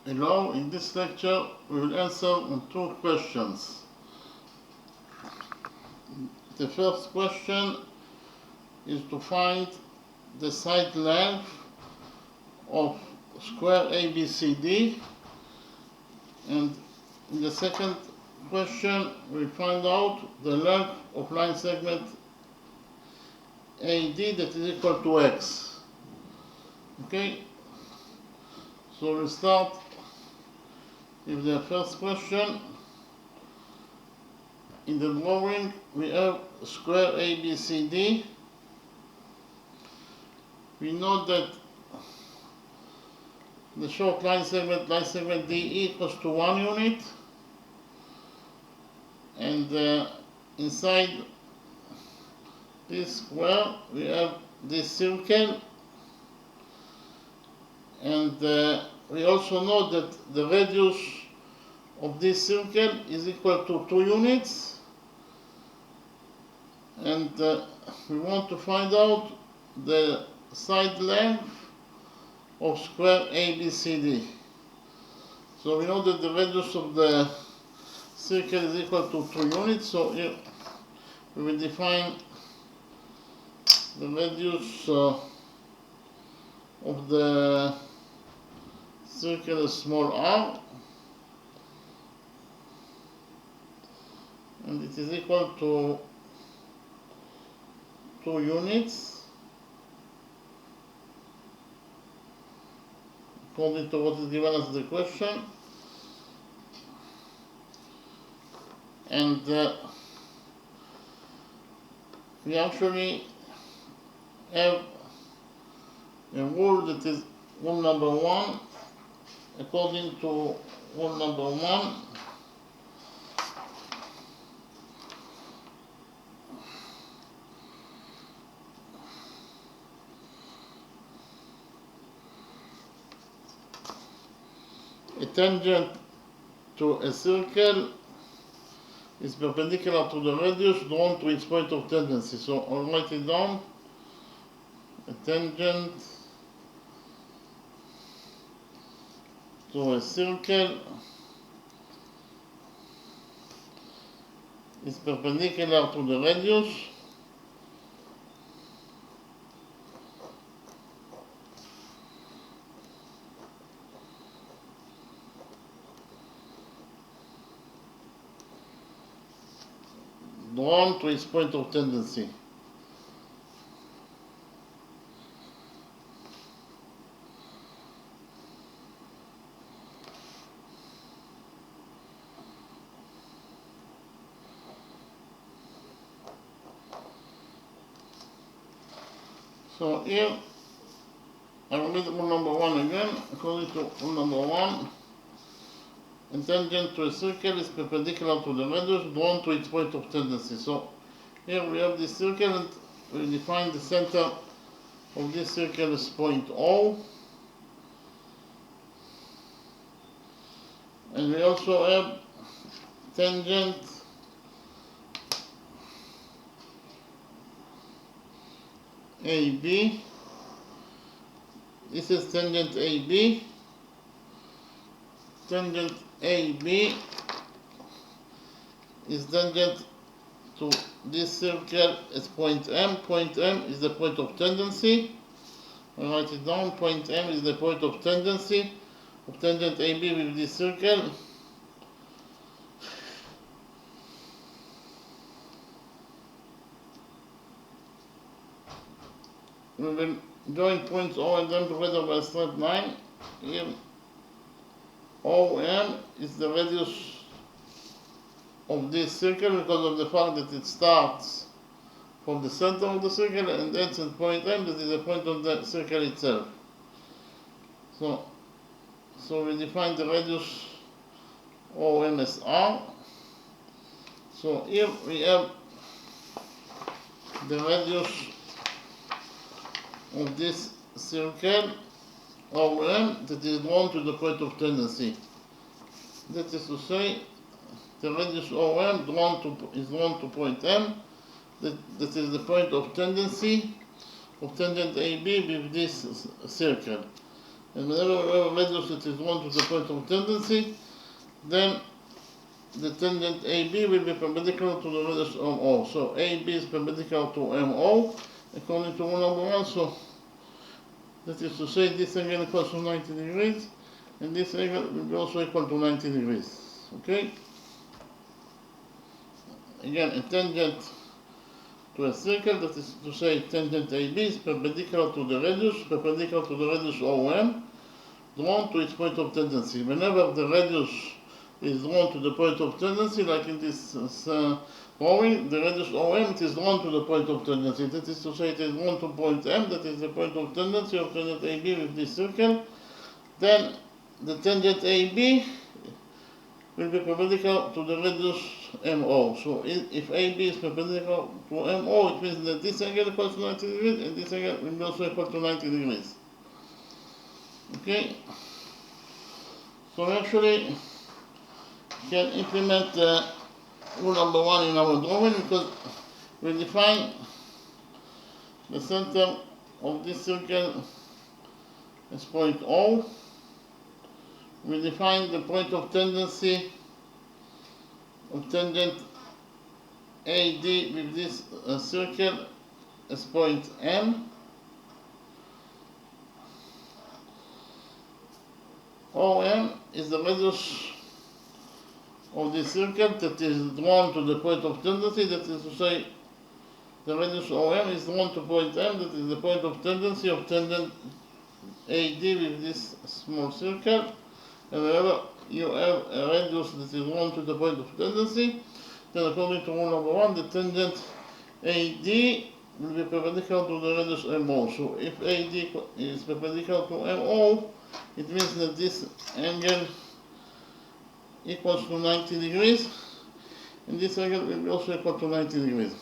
Hello, in this lecture we will answer on two questions. The first question is to find the side length of square ABCD, and in the second question we find out the length of line segment AD that is equal to x. Okay, so we'll start with the first question. In the drawing we have square ABCD. We know that the short line segment DE equals to 1 unit, and inside this square we have this circle, and we also know that the radius of this circle is equal to 2 units, and we want to find out the side length of square ABCD. So we know that the radius of the circle is equal to 2 units, so here we will define the radius of the circle as small r, and it is equal to 2 units according to what is given as the question. And we actually have a rule that is rule number 1. According to rule number 1, a tangent to a circle is perpendicular to the radius drawn to its point of tendency. So I'll write it down. A tangent to a circle is perpendicular to the radius drawn to its point of tendency. So here I will read rule number 1 again. According to rule number 1, a tangent to a circle is perpendicular to the radius drawn to its point of tendency. So here we have this circle, and we define the center of this circle as point O. And we also have tangent AB. This is tangent AB. Tangent AB is tangent to this circle as point M. Point M is the point of tendency. I write it down. Point M is the point of tendency of tangent AB with this circle. We will join points O and M together by a straight line. Here OM is the radius of this circle because of the fact that it starts from the center of the circle and ends at point M, that is the point of the circle itself. So we define the radius OM as R. So here we have the radius of this circle OM that is drawn to the point of tendency. That is to say, the radius OM is drawn to point M. That is the point of tendency of tangent AB with this circle. And whenever we have a radius that is drawn to the point of tendency, then the tangent AB will be perpendicular to the radius MO. So AB is perpendicular to MO according to rule number 1. So that is to say this angle equals to 90 degrees and this angle will be also equal to 90 degrees. Okay? Again, a tangent to a circle, that is to say tangent AB is perpendicular to the radius OM, drawn to its point of tendency. Whenever the radius is drawn to the point of tendency, like in this drawing, the radius OM, it is drawn to the point of tendency. That is to say, it is drawn to point M, that is the point of tendency of tangent AB with this circle. Then the tangent AB will be perpendicular to the radius MO. So if AB is perpendicular to MO, it means that this angle equals to 90 degrees and this angle will be also equal to 90 degrees. Okay? So we actually can implement rule number 1 in our drawing because we define the center of this circle as point O. We define the point of tendency of tangent AD with this circle as point M. OM is the radius of the circle that is drawn to the point of tendency, that is to say the radius OM is drawn to point M, that is the point of tendency of tangent AD with this small circle. And whenever you have a radius that is drawn to the point of tendency, then according to rule number 1, the tangent AD will be perpendicular to the radius MO. So if AD is perpendicular to MO, it means that this angle equals to 90 degrees and this angle will be also equal to 90 degrees.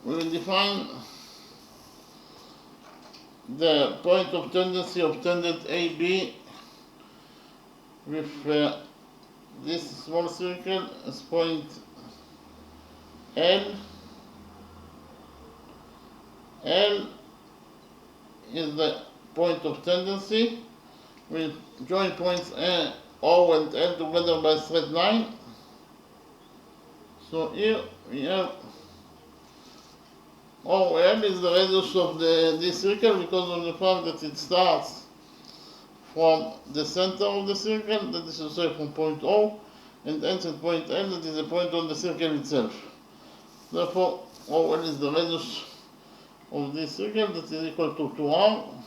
We will define the point of tendency of tangent AB with this small circle as point L. L is the point of tendency. We join points O and L together by a straight line. So here we have OM is the radius of this circle because of the fact that it starts from the center of the circle, that is to say from point O, and ends at point L, that is the point on the circle itself. Therefore, OL is the radius of this circle, that is equal to 2R.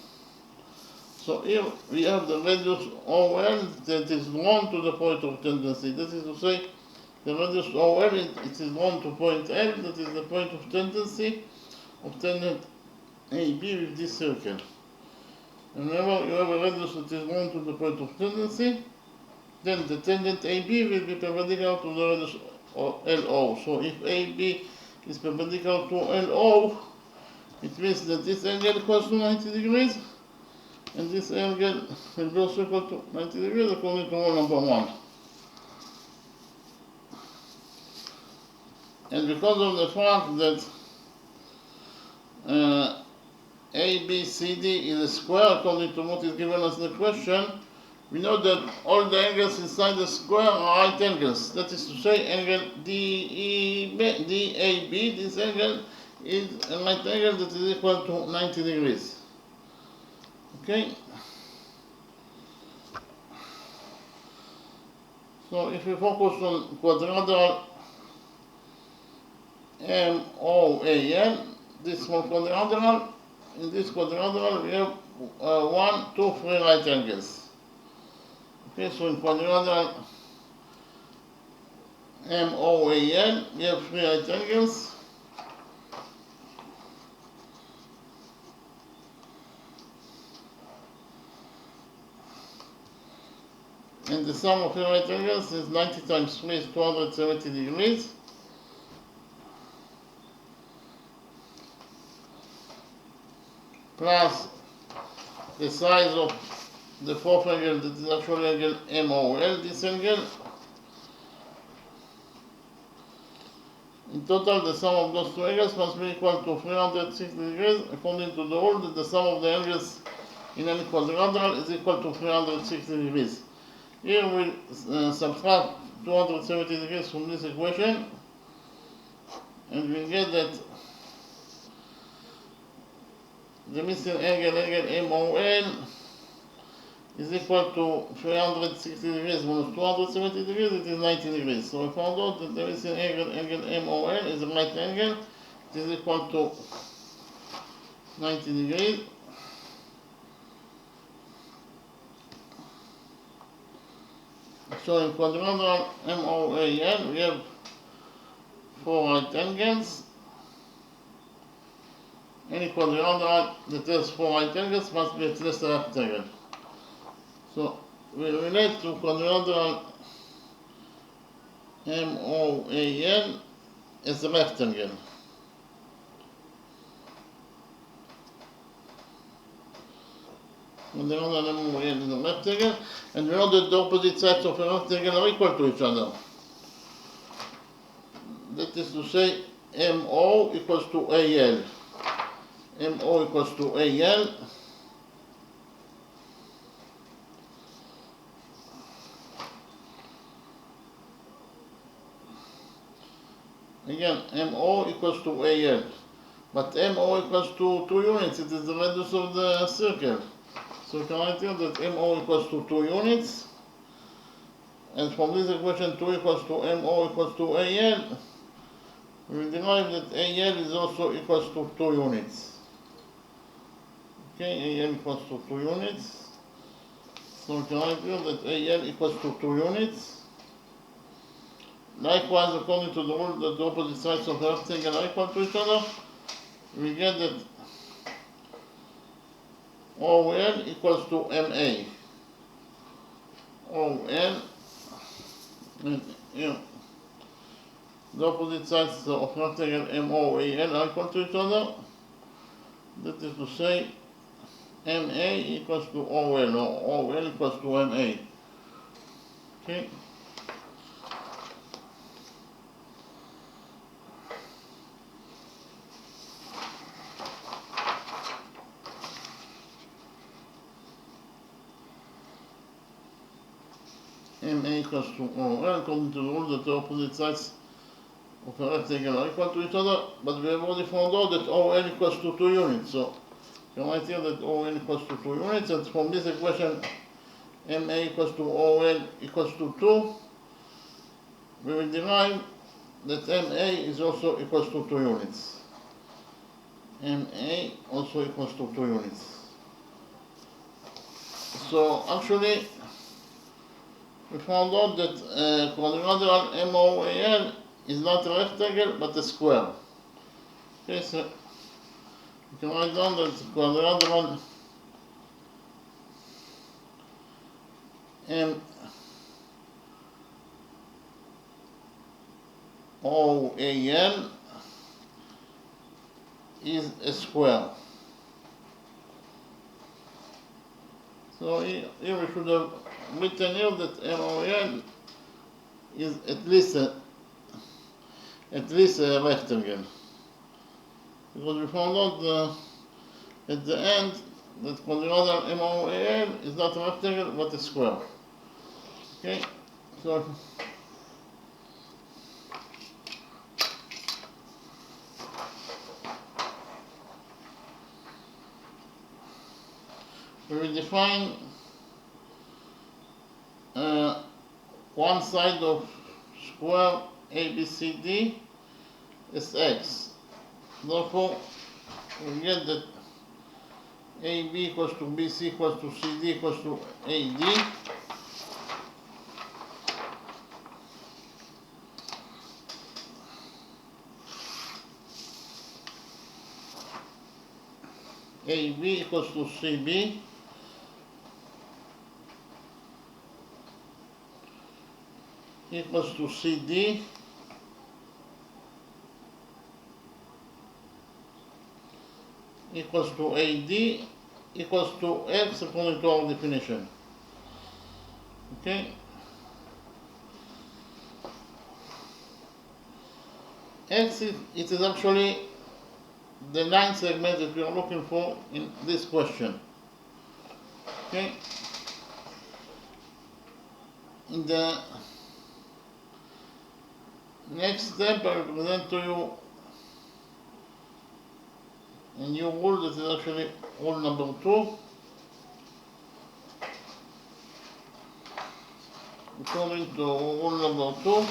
So here we have the radius OL that is drawn to the point of tendency. That is to say, the radius OL it is drawn to point L, that is the point of tendency of tangent AB with this circle. And whenever you have a radius that is drawn to the point of tendency, then the tangent AB will be perpendicular to the radius LO. So if AB is perpendicular to LO, it means that this angle equals to 90 degrees, and this angle will be also equal to 90 degrees according to rule number 1. And because of the fact that ABCD is a square according to what is given us in the question, we know that all the angles inside the square are right angles. That is to say, angle DAB, this angle is a right angle that is equal to 90 degrees. Okay? So if we focus on quadrilateral MOAN, this one quadrilateral, in this quadrilateral we have 1, 2, 3 right angles. Okay, so in quadrilateral MOAN we have 3 right angles. And the sum of 3 right angles is 90 times 3 is 270 degrees. Plus the size of the fourth angle, that is actually angle MOL, this angle. In total, the sum of those 2 angles must be equal to 360 degrees, according to the rule that the sum of the angles in any quadrilateral is equal to 360 degrees. Here we'll subtract 270 degrees from this equation, and we get that the missing angle MOL is equal to 360 degrees minus 270 degrees, it is 90 degrees. So we found out that the missing angle MOL is a right angle, it is equal to 90 degrees. So in quadrilateral MOAL we have 4 right angles. Any quadrilateral that has 4 right angles must be at least a rectangle. So we relate to quadrilateral MOAL as a rectangle. Quadrilateral MOAL is a rectangle, and we know that the opposite sides of a rectangle are equal to each other. That is to say, MO equals to AL. MO equals to AL. Again, MO equals to AL. But MO equals to 2 units. It is the radius of the circle. So we can write here that MO equals to 2 units. And from this equation 2 equals to MO equals to AL, we derive that AL is also equals to 2 units. Okay, AL equals to 2 units. So we can write here that AL equals to 2 units. Likewise, according to the rule that the opposite sides of a rectangle are equal to each other, we get that OL equals to MA. OL, and the opposite sides of rectangle MOAL are equal to each other. That is to say, MA equals to OL, or OL equals to MA. Okay. MA equals to OL, according to the rule that the opposite sides of a rectangle are equal to each other, but we have already found out that OL equals to 2 units. So you can write here that OL equals to 2 units, and from this equation MA equals to OL equals to 2, we will derive that MA is also equals to 2 units. MA also equals to 2 units. So actually, we found out that quadrilateral MOAL is not a rectangle but a square. Okay, so you can write down that quadrilateral MOAL is a square. So here we should have written here that MOL is at least a rectangle, because we found out at the end that quadrilateral MOL is not a rectangle but a square. Okay, so we will define one side of square ABCD is x. Therefore, we get that AB equals to BC equals to CD equals to AD. AB equals to CB. Equals to CD equals to AD equals to X according to our definition. Okay? X it is actually the line segment that we are looking for in this question. Okay. In the next step, I will present to you a new rule that is actually rule number 2. According to rule number 2,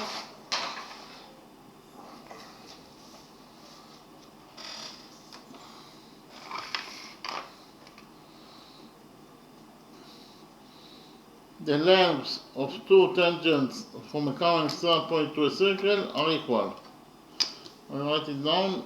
the lengths of two tangents from a common start point to a circle are equal. I write it down.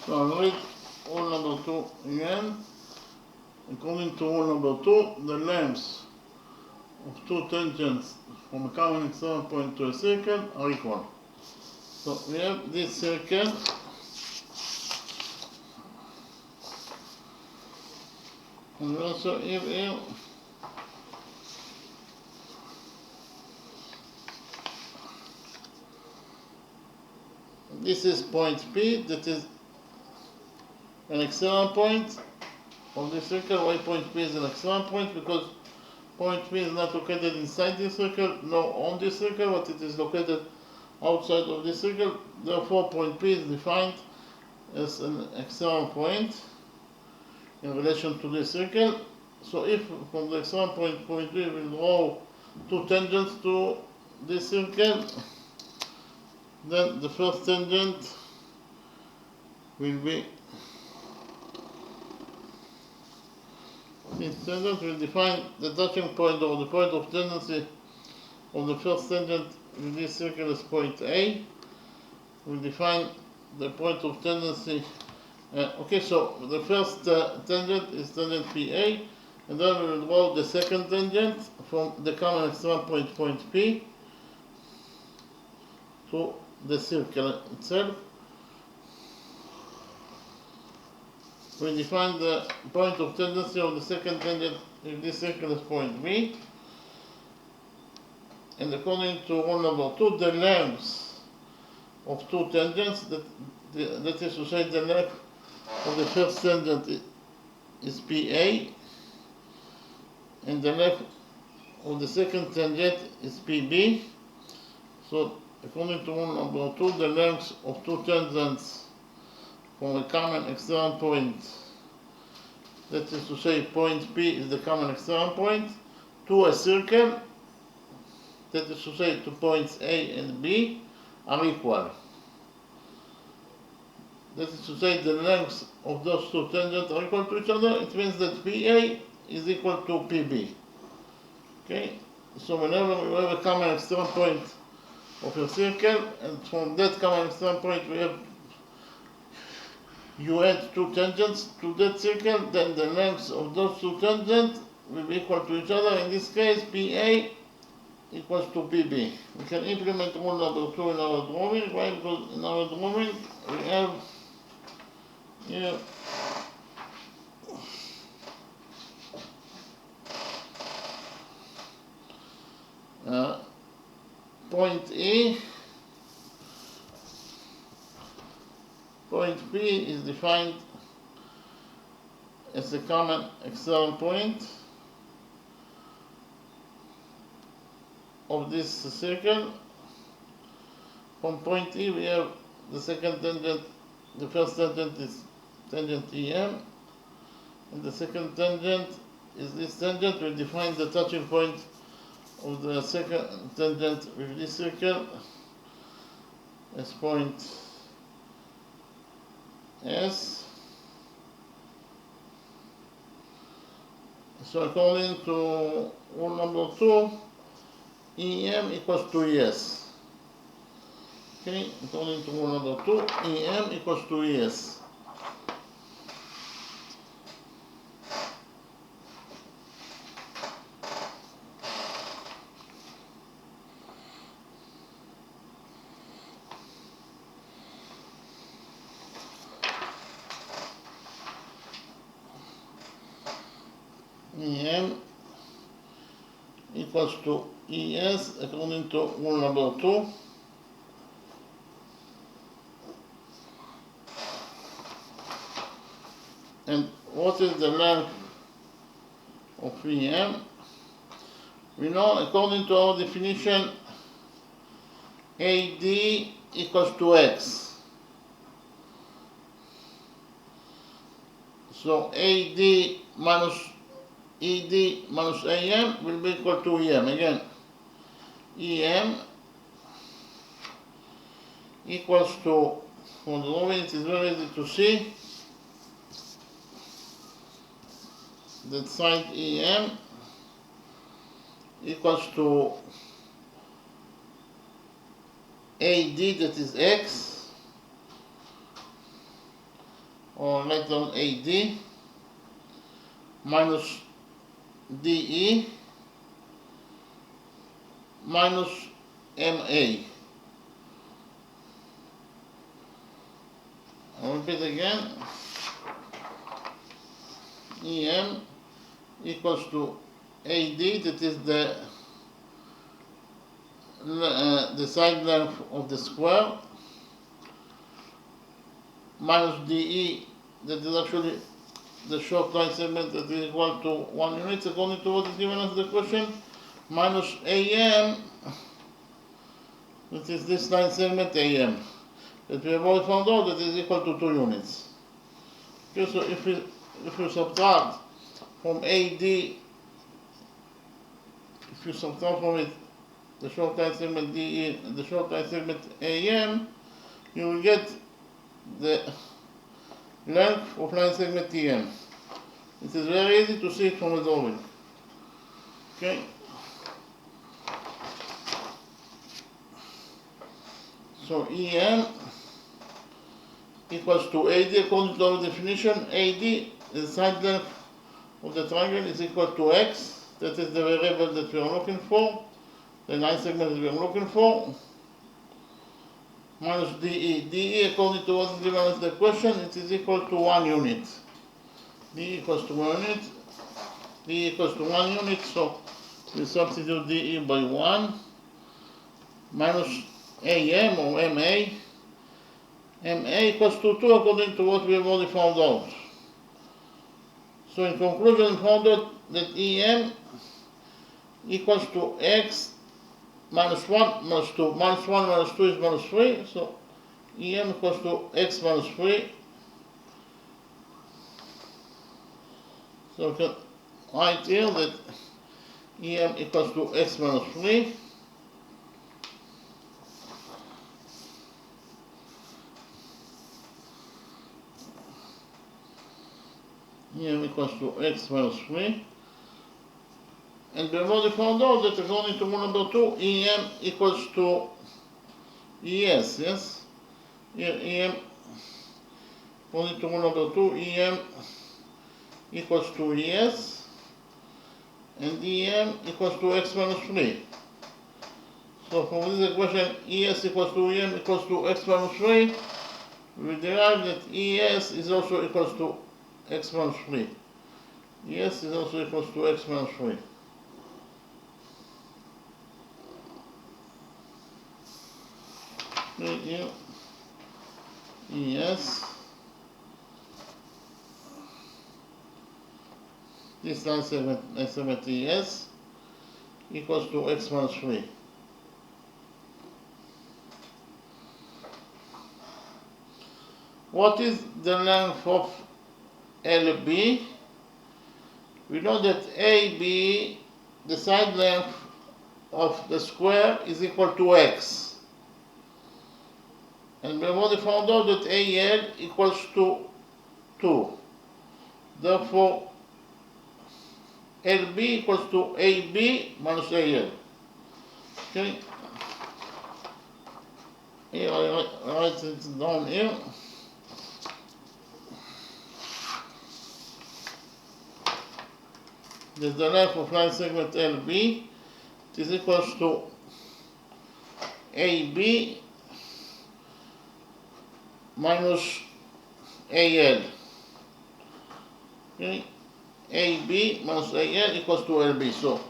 So I'll read rule number 2 again. According to rule number 2, the lengths of two tangents from a common external point to a circle are equal. So we have this circle, and we also have here this is point P, that is an external point of this circle. Why point P is an external point? Because point P is not located inside this circle, nor on this circle, but it is located outside of this circle. Therefore, point P is defined as an external point in relation to this circle. So if from the external point, point P, we draw two tangents to this circle, then the first tangent will be this tangent will define the touching point or the point of tendency of the first tangent in this circle as point A. We'll define the point of tendency. Okay, so the first tangent is tangent PA, and then we will draw the second tangent from the common external point, point P, to the circle itself. We define the point of tendency of the second tangent if this circle is point B. And according to rule number 2, the lengths of two tangents, that is to say the length of the first tangent is PA, and the length of the second tangent is PB. So according to rule number 2, the lengths of two tangents from a common external point, that is to say point P is the common external point, to a circle, that is to say to points A and B, are equal. That is to say the lengths of those two tangents are equal to each other. It means that PA is equal to PB. Okay? So whenever we have a common external point of a circle, and from that common external point we have you add two tangents to that circle, then the lengths of those two tangents will be equal to each other. In this case, PA equals to PB. We can implement rule number 2 in our drawing. Why? Because in our drawing we have here point E. Point P is defined as the common external point of this circle. From point E we have the second tangent, the first tangent is tangent EM, and the second tangent is this tangent. We define the touching point of the second tangent with this circle as point S. So according to rule number 2, EM equals to ES. Okay, according to rule number 2, EM equals to ES. EM equals to ES according to rule number 2. And what is the length of EM? We know according to our definition AD equals to X. So AD minus ED minus AM will be equal to EM. Again, EM equals to, for the drawing it is very easy to see, that side EM equals to AD, that is X, or write down AD, minus DE minus MA. I'll repeat again. EM equals to AD, that is the side length of the square, minus DE, that is actually the short line segment that is equal to 1 unit according to what is given us the question, minus AM, that is this line segment AM, that we have already found out that is equal to 2 units. Okay, so if we subtract from AD, if you subtract from it the short line segment DE and the short line segment AM, you will get the length of line segment TM. It is very easy to see it from the drawing. Okay. So EM equals to AD according to our definition. AD, the side length of the triangle, is equal to X. That is the variable that we are looking for, the line segment that we are looking for, minus DE. DE, according to what is given us the question, it is equal to 1 unit. DE equals to 1 unit. DE equals to 1 unit, so we substitute DE by 1, minus AM or MA. MA equals to 2 according to what we have already found out. So in conclusion, we found out that EM equals to X minus 1 minus 2. Minus 1 minus 2 is minus 3. So EM equals to X minus 3. So we can write here that EM equals to X minus 3. EM equals to X minus 3. And we have already found out that according to rule number 2, EM equals to ES, yes? Here EM, according to rule number 2, EM equals to ES, and EM equals to X minus 3. So from this equation, ES equals to EM equals to X minus 3, we derive that ES is also equals to X minus 3. ES is also equals to X minus 3. Here, ES, this line segment ES equals to X minus 3. What is the length of LB? we know that AB, the side length of the square, is equal to x. And we have already found out that AL equals to 2. Therefore, LB equals to AB minus AL. Okay? Here I write it down here. That the length of line segment LB is equals to AB minus AL. Okay? AB minus AL equals to LB. So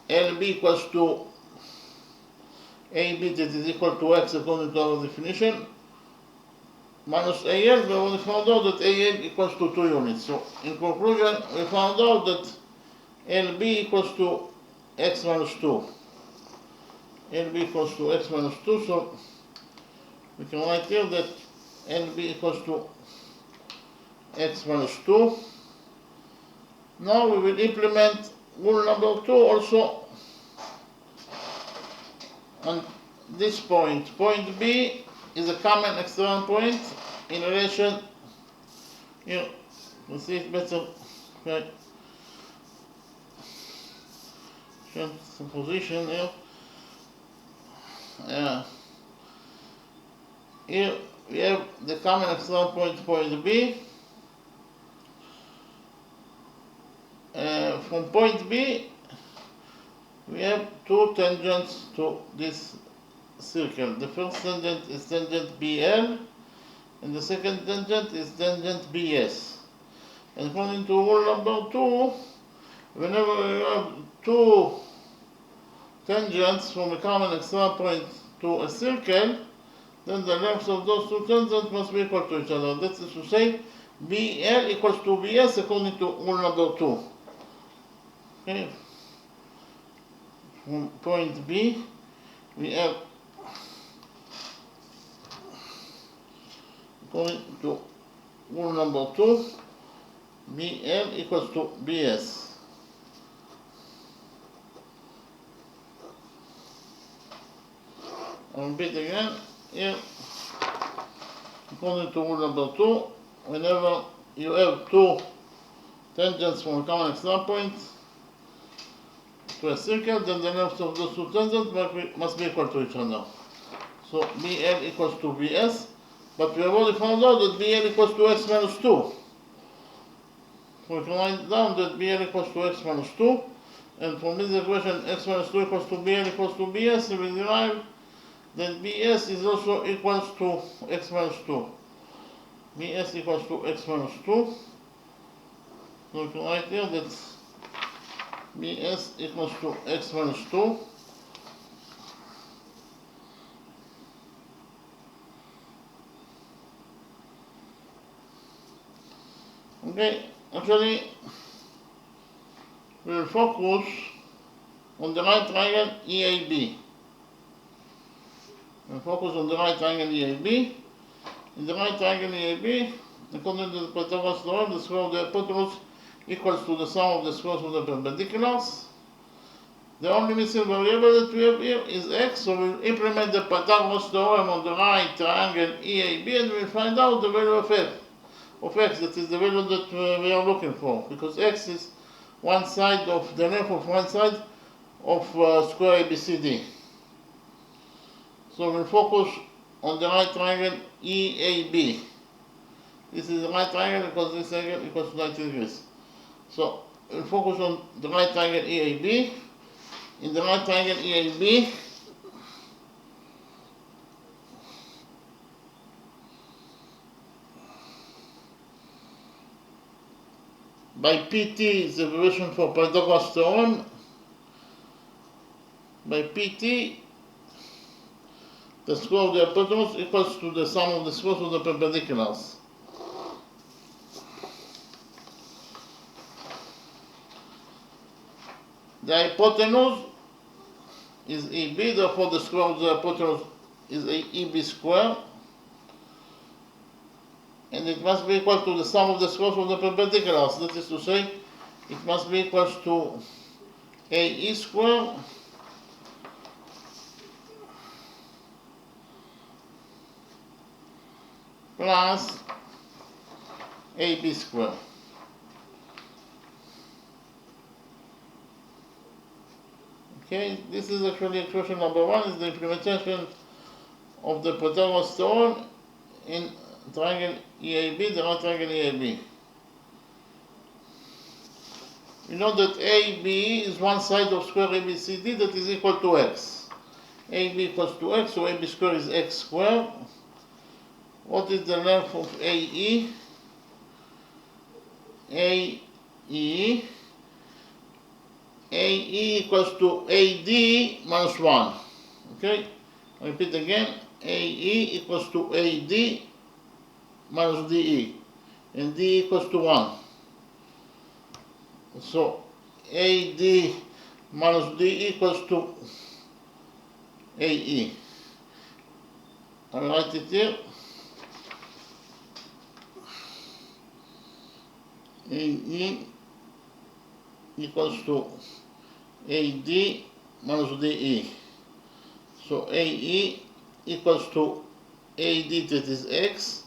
LB equals to AB, that is equal to x according to our definition, minus AL. We already found out that AL equals to 2 units. So in conclusion, we found out that LB equals to x minus 2. LB equals to x minus 2, so we can write here that LB equals to x minus 2. Now we will implement rule number 2 also on this point. Point B is a common external point in relation, here, you see it better, okay. Change the position here. Here we have the common external point, point B. From point B, we have two tangents to this circle. The first tangent is tangent BL, and the second tangent is tangent BS. And according to rule number 2, whenever you have two tangents from a common external point to a circle, then the lengths of those two tangents must be equal to each other. That is to say, BL equals to BS according to rule number 2. Okay. From point B, we have, according to rule number 2, BL equals to BS. I'll repeat again. Here, according to rule number 2, whenever you have two tangents from a common external point to a circle, then the lengths of those two tangents must be equal to each other. So BL equals to BS, but we have already found out that BL equals to x minus 2. So we can write down that BL equals to x minus 2, and from this equation x minus 2 equals to BL equals to BS, we will derive that BS is also equals to x minus 2. BS equals to x minus 2. So we can write here that BS equals to x minus 2. Okay, actually, we will focus on the right triangle EAB. We'll focus on the right triangle EAB. In the right triangle EAB, according to the Pythagoras theorem, the square of the hypotenuse equals to the sum of the squares of the perpendiculars. The only missing variable that we have here is x, so we'll implement the Pythagoras theorem on the right triangle EAB, and we'll find out the value of x, that is the value that we are looking for, because x is one side of the length of one side of square ABCD. So we'll focus on the right triangle EAB. This is the right triangle because this angle equals to 90 degrees. So we'll focus on the right triangle EAB. In the right triangle EAB, by PT is the variation for Pythagoras theorem. By PT, the square of the hypotenuse equals to the sum of the squares of the perpendiculars. The hypotenuse is EB, therefore the square of the hypotenuse is EB square, and it must be equal to the sum of the squares of the perpendiculars. That is to say, it must be equals to AE square plus AB square. Okay, this is actually equation number 1, is the implementation of the Pythagoras theorem in triangle EAB, the right triangle EAB. We know that AB is one side of square ABCD that is equal to x. AB equals to x, so AB square is x squared. What is the length of AE? AE equals to AD minus 1. Okay, I repeat again, AE equals to AD minus DE, and D equals to 1. So AD minus D equals to AE. I write it here. AE equals to AD minus DE. So AE equals to AD, that is x.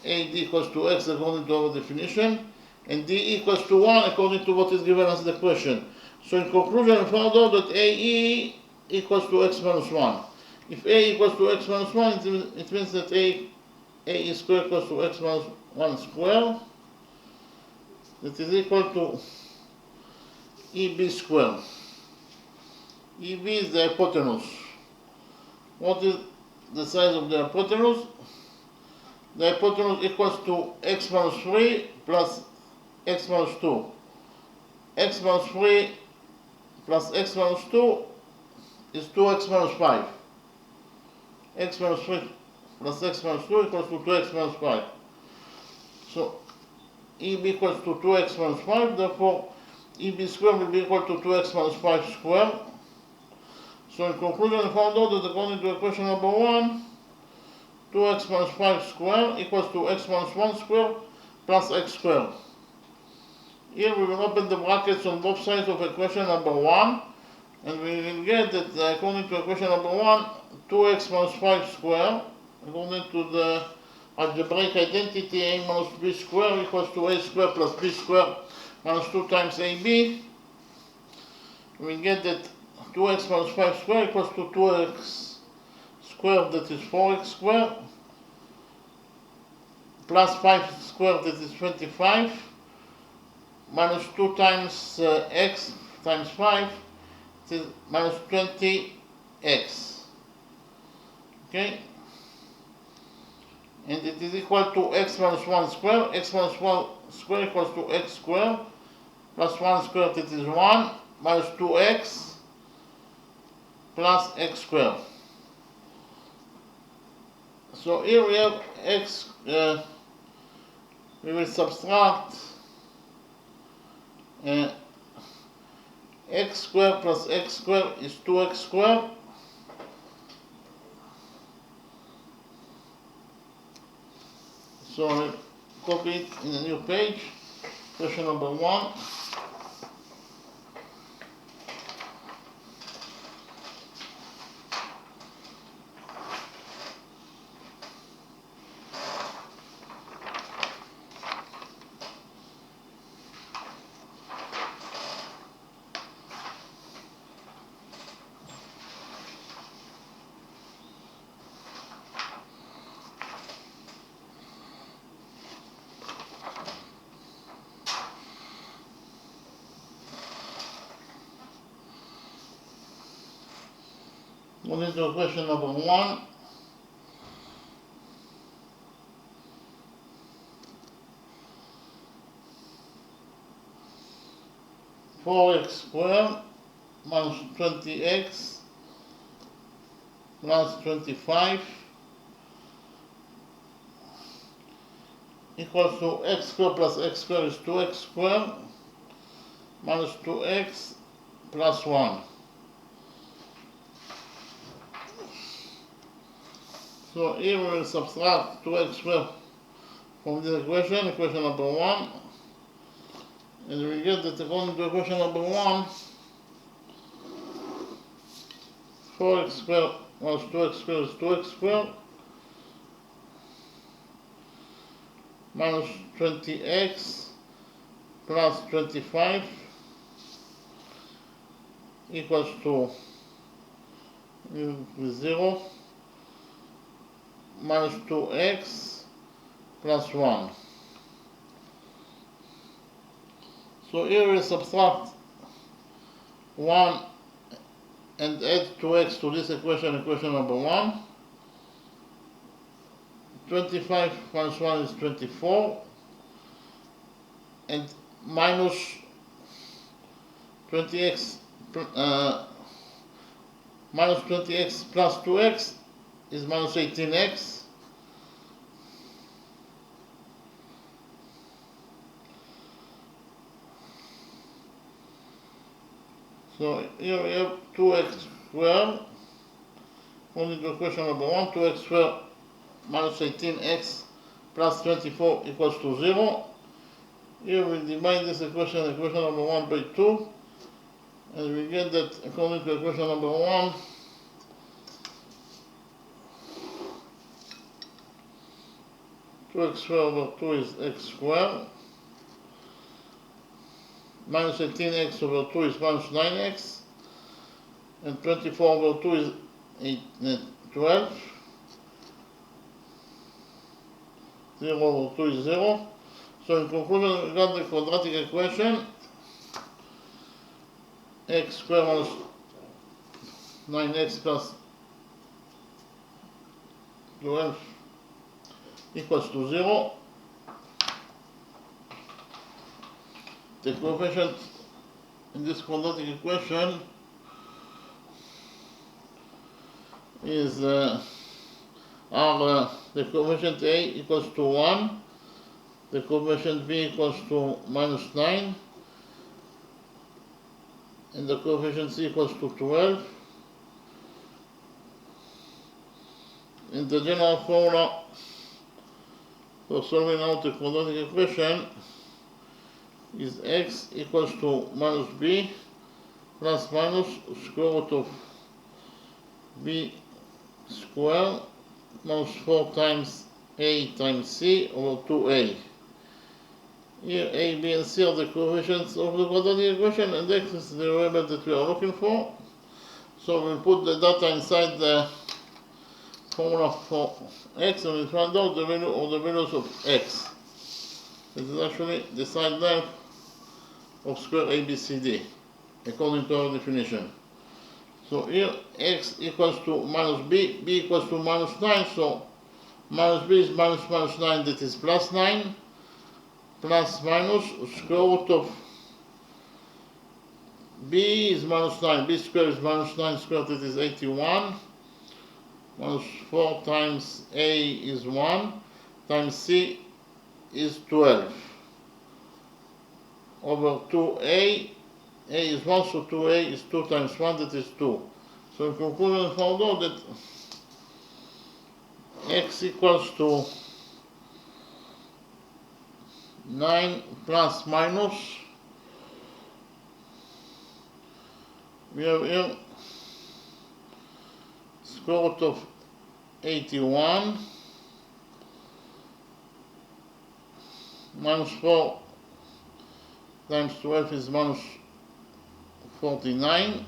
AD equals to x according to our definition, and D equals to 1 according to what is given as the question. So in conclusion, we found out that AE equals to x minus 1. If A equals to x minus 1, it means that AE square equals to x minus 1 square. That is equal to EB square. EB is the hypotenuse. What is the size of the hypotenuse? The hypotenuse equals to x minus 3 plus x minus 2. X minus 3 plus x minus 2 is 2x minus 5. X minus 3 plus x minus 2 equals to 2x minus 5. So EB equals to 2x minus 5, therefore EB square will be equal to 2x minus 5 square. So in conclusion, we found out that according to equation number 1, 2x minus 5 square equals to x minus 1 square plus x square. Here we will open the brackets on both sides of equation number 1, and we will get that according to equation number 1, 2x minus 5 square, according to the algebraic identity, a minus b square equals to a square plus b square minus 2 times ab. We get that 2x minus 5 square equals to 2x squared, that is 4x squared, plus 5 squared, that is 25, minus 2 times x times 5, it is minus 20x. Okay? And it is equal to x minus 1 square. X minus 1 square equals to x square plus 1 square, that is 1, minus 2x plus x square. So here we have x, we will subtract x square plus x square is 2x square. So I'll copy it in a new page, question number 1. Moving to question number 1. Four x squared minus 20x plus 25 equals to x squared plus x squared is 2x squared minus 2x plus 1. So here we will subtract 2x squared from this equation, equation number 1, And we get that according to equation number 1, 4x squared minus 2x squared is 2x squared minus 20x plus 25 equals to 0 minus 2x plus 1. So here we subtract 1 and add 2x to this equation, equation number 1. 25 minus 1 is 24, and minus 20x minus 20x plus 2x is minus 18x. So here we have 2x squared, only to equation number 1, 2x squared minus 18x plus 24 equals to 0. Here we divide this equation, equation number 1 by 2, and we get that according to equation number 1, x squared over 2 is x squared, minus 18x over 2 is minus 9x, and 24 over 2 is 12, 0 over 2 is 0. So in conclusion, we got the quadratic equation, x squared minus 9x plus 12 equals to 0. The coefficient in this quadratic equation is the coefficient A equals to 1, the coefficient B equals to minus 9, and the coefficient C equals to 12. In the general formula for solving out the quadratic equation is x equals to minus b plus minus square root of b squared minus 4 times a times c over 2a. Here a, b, and c are the coefficients of the quadratic equation, and x is the variable that we are looking for. So we'll put the data inside the formula for x, and we find out the value of the values of x. This is actually the side length of square ABCD according to our definition. So here x equals to minus b, b equals to minus 9, so minus b is minus 9, that is plus 9, plus minus square root of b is minus 9, b squared is minus 9 squared, that is 81, minus 4 times a is 1, times c is 12, over 2a, a is 1, so 2a is 2 times 1, that is 2. So in conclusion, we found out that x equals to 9 plus minus, we have here square root of 81 minus 4 times 12 is minus 49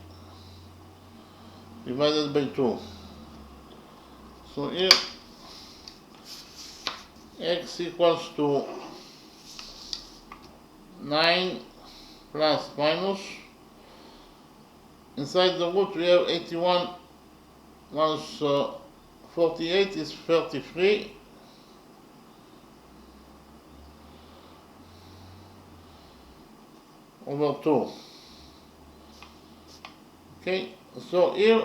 divided by 2. So here x equals to 9 plus minus, inside the root we have 81 minus 48 is 33, over 2. Okay, so here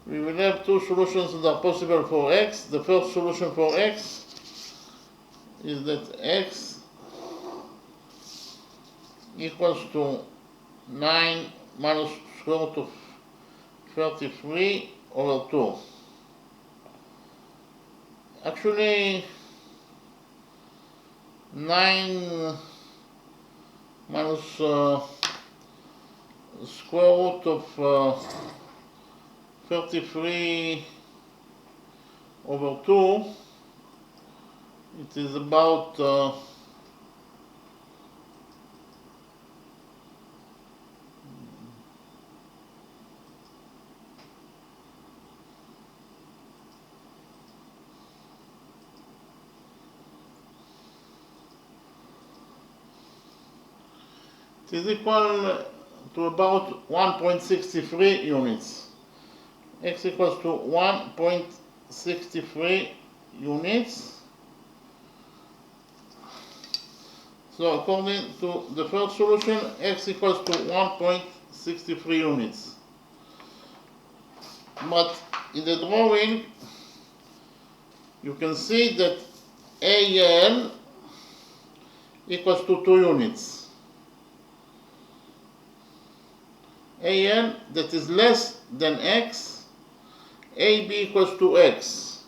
we will have two solutions that are possible for x. The first solution for x is that x equals to 9 minus square root of 33 over 2. 9 minus square root of 33 over 2, it is about it is equal to about 1.63 units. X equals to 1.63 units. So according to the first solution, x equals to 1.63 units. But in the drawing, you can see that AL equals to 2 units. AL that is less than x, AB equals to x.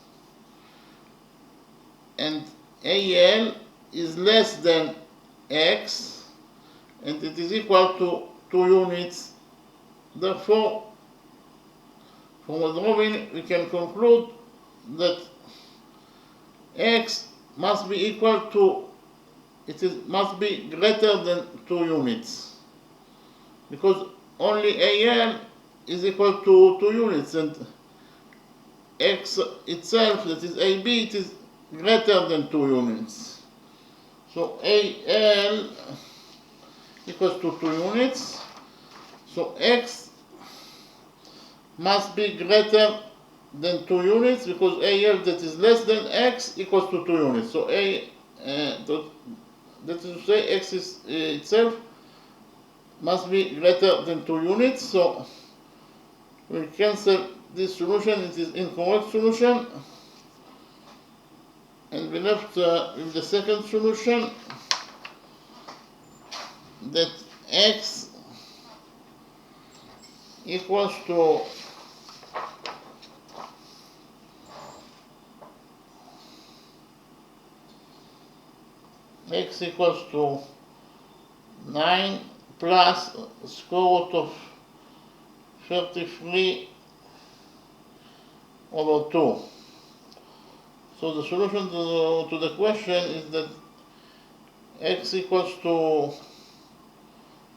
And AL is less than x, and it is equal to 2 units. Therefore, from the drawing we can conclude that x must be equal to, must be greater than 2 units, because only AL is equal to 2 units, and x itself, that is AB, it is greater than 2 units. So AL equals to 2 units. So x must be greater than 2 units, because AL that is less than x equals to 2 units. So that is to say, x is itself must be greater than 2 units. So we cancel this solution, it is incorrect solution, and we left with the second solution, that x equals to x equals to 9 plus square root of 33 over 2. So the solution to the question is that x equals to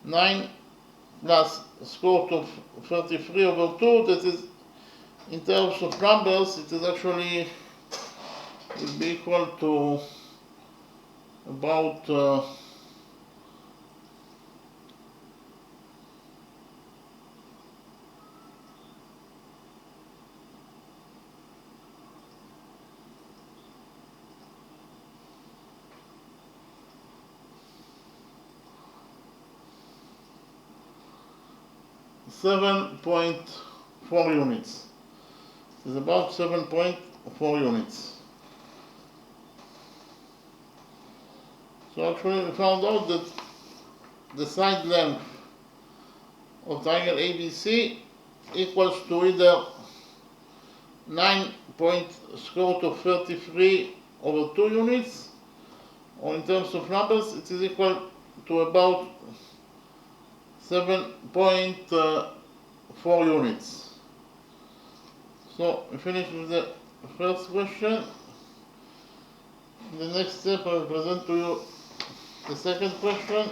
9 plus square root of 33 over 2. That is, in terms of numbers, it is actually will be equal to about 7.4 units. It is about 7.4 units. So actually we found out that the side length of triangle ABC equals to either 9 square root of 33 over 2 units, or in terms of numbers it is equal to about 7.4 units. So we finish with the first question. In the next step I will present to you the second question.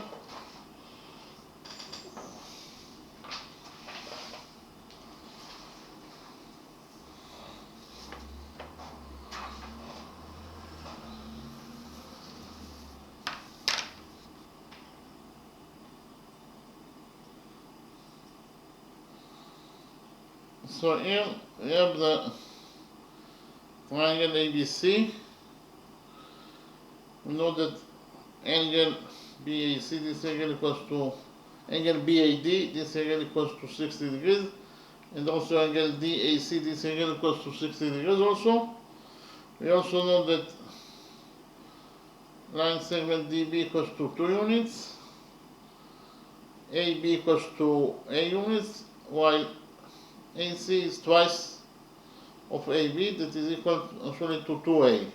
So here we have the triangle ABC. We know that angle BAC, this angle equals to angle BAD, this angle equals to 60 degrees, and also angle DAC, this angle equals to 60 degrees also. We also know that line segment DB equals to 2 units, AB equals to A units, while AC is twice of AB, that is equal actually to 2A.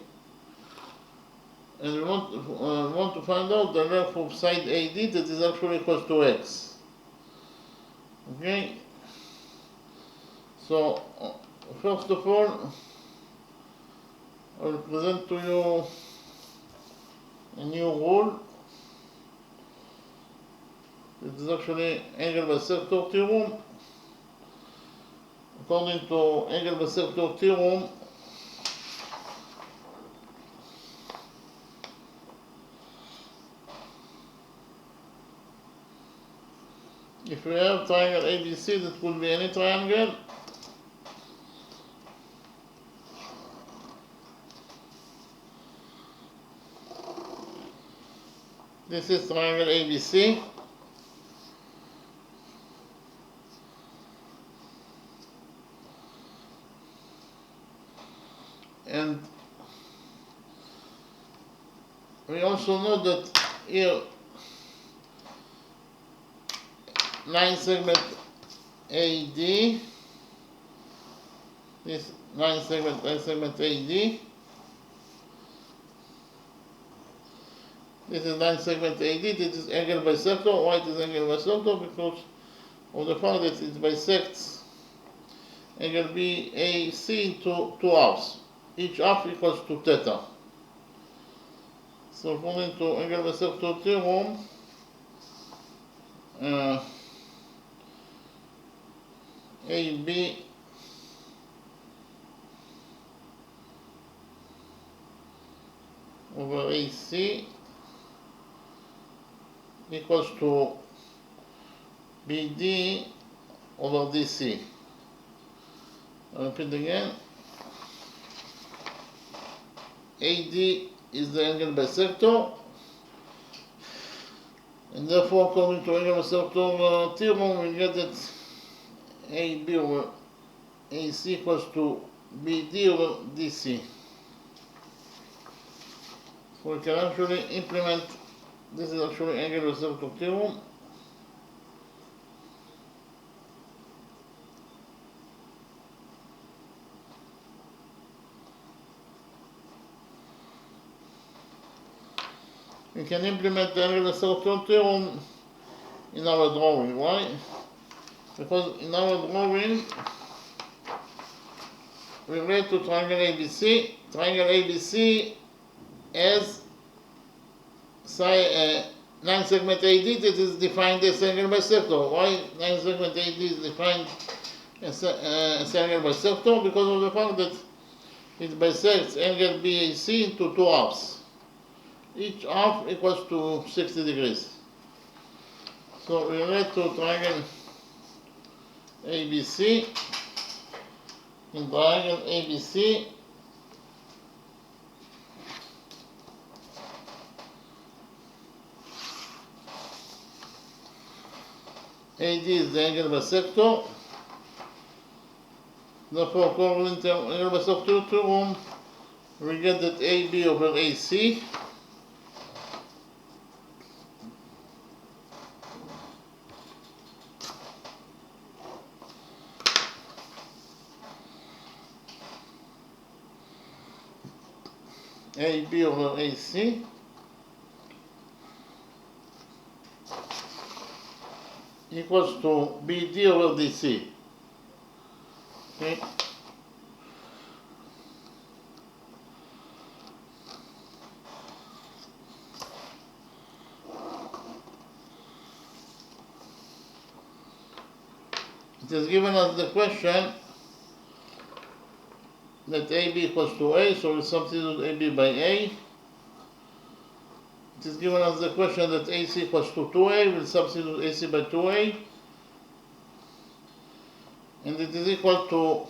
and we want to find out the length of side AD that is actually equal to x. Okay, so first of all, I will present to you a new rule. It is actually angle bisector theorem. According to angle bisector theorem, if we have triangle ABC, that could be any triangle. This is triangle ABC. And we also know that here line segment AD, this line segment AD, this is line segment AD, this is angle bisector. Why it is angle bisector? Because of the fact that it bisects angle BAC into two halves. Each half equals to theta. So according to angle bisector theorem, AB over AC equals to BD over DC. I repeat again. AD is the angle bisector, and therefore according to angle bisector theorem, we get that AB over AC equals to BD over DC. So we can actually implement, this is actually angle bisector theorem. We can implement the angle bisector theorem in our drawing. Why? Because in our drawing, we relate to triangle ABC. Triangle ABC has line segment AD that is defined as angle bisector. Why line segment AD is defined as angle bisector? Because of the fact that it bisects angle BAC into two halves. Each half equals to 60 degrees. So we relate to triangle ABC. In triangle ABC, AD is the angle bisector. Therefore, according to angle bisector theorem, we get that AB over AC AB over AC equals to BD over DC. Okay. It is given us the question that AB equals to A, so we substitute AB by A. It is given us the question that AC equals to 2A, we'll substitute AC by 2A. And it is equal to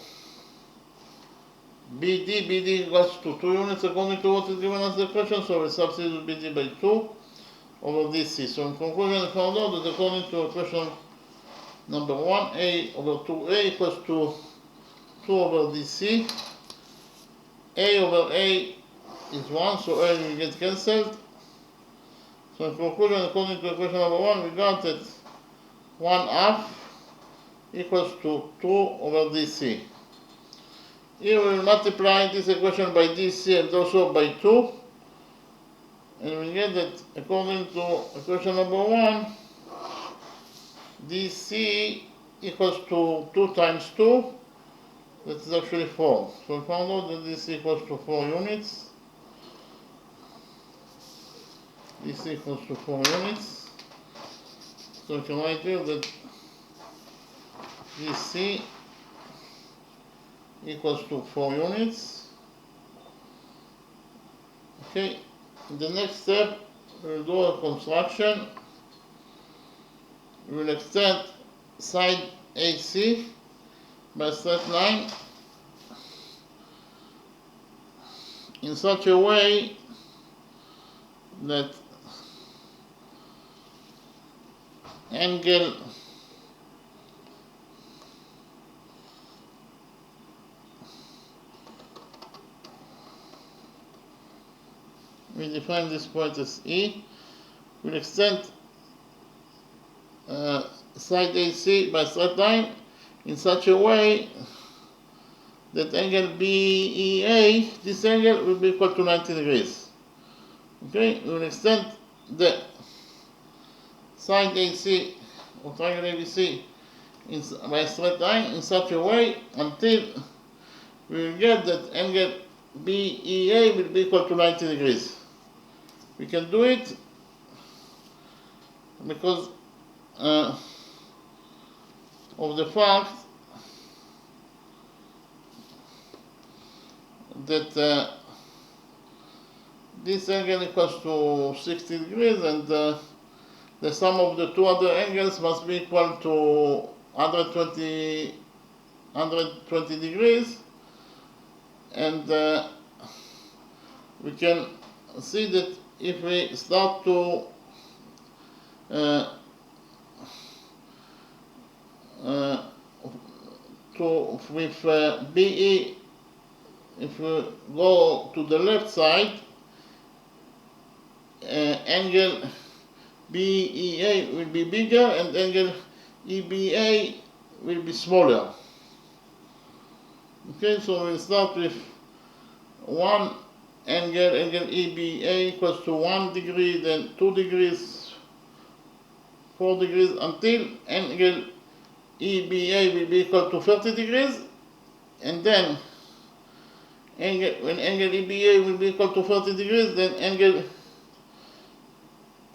BD equals to 2 units according to what is given us the question, so we substitute BD by 2 over DC. So in conclusion, I found out that according to question number 1, A over 2A equals to 2 over DC. A over A is 1, so A will get cancelled. So in conclusion, according to equation number 1, we got that 1/2 equals to 2 over DC. Here we will multiply this equation by DC and also by 2. And we get that according to equation number 1, DC equals to 2 times 2, that is actually 4. So we found out that DC equals to 4 units. DC equals to 4 units. So we can write here that DC equals to 4 units. Okay, in the next step, we will do a construction. We will extend side AC by straight line in such a way that angle we define this point as E. We'll extend side AC by straight line in such a way that angle BEA, this angle will be equal to 90 degrees. Okay, we will extend the side AC or triangle ABC by a straight line in such a way until we will get that angle BEA will be equal to 90 degrees. We can do it because of the fact that this angle equals to 60 degrees and the sum of the two other angles must be equal to 120 degrees, and we can see that if we start to with BE, if we go to the left side, angle BEA will be bigger and angle EBA will be smaller. Okay, so we'll start with one angle EBA equals to 1 degree, then 2 degrees, 4 degrees, until angle EBA will be equal to 30 degrees, and then when angle EBA will be equal to 30 degrees, then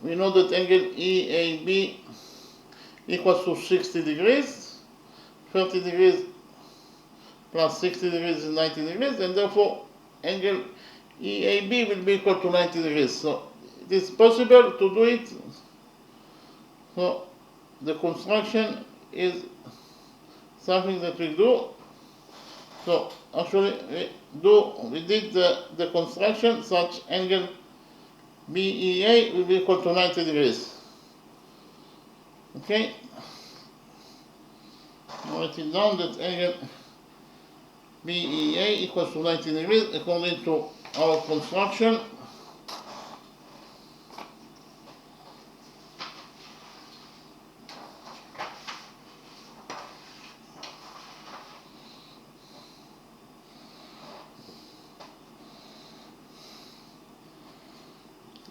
we know that angle EAB equals to 60 degrees. 30 degrees plus 60 degrees is 90 degrees, and therefore angle EAB will be equal to 90 degrees. So it is possible to do it. So the construction is something that we do. So actually we did the construction such angle BEA will be equal to 90 degrees. Okay, write it down that angle BEA equals to 90 degrees according to our construction.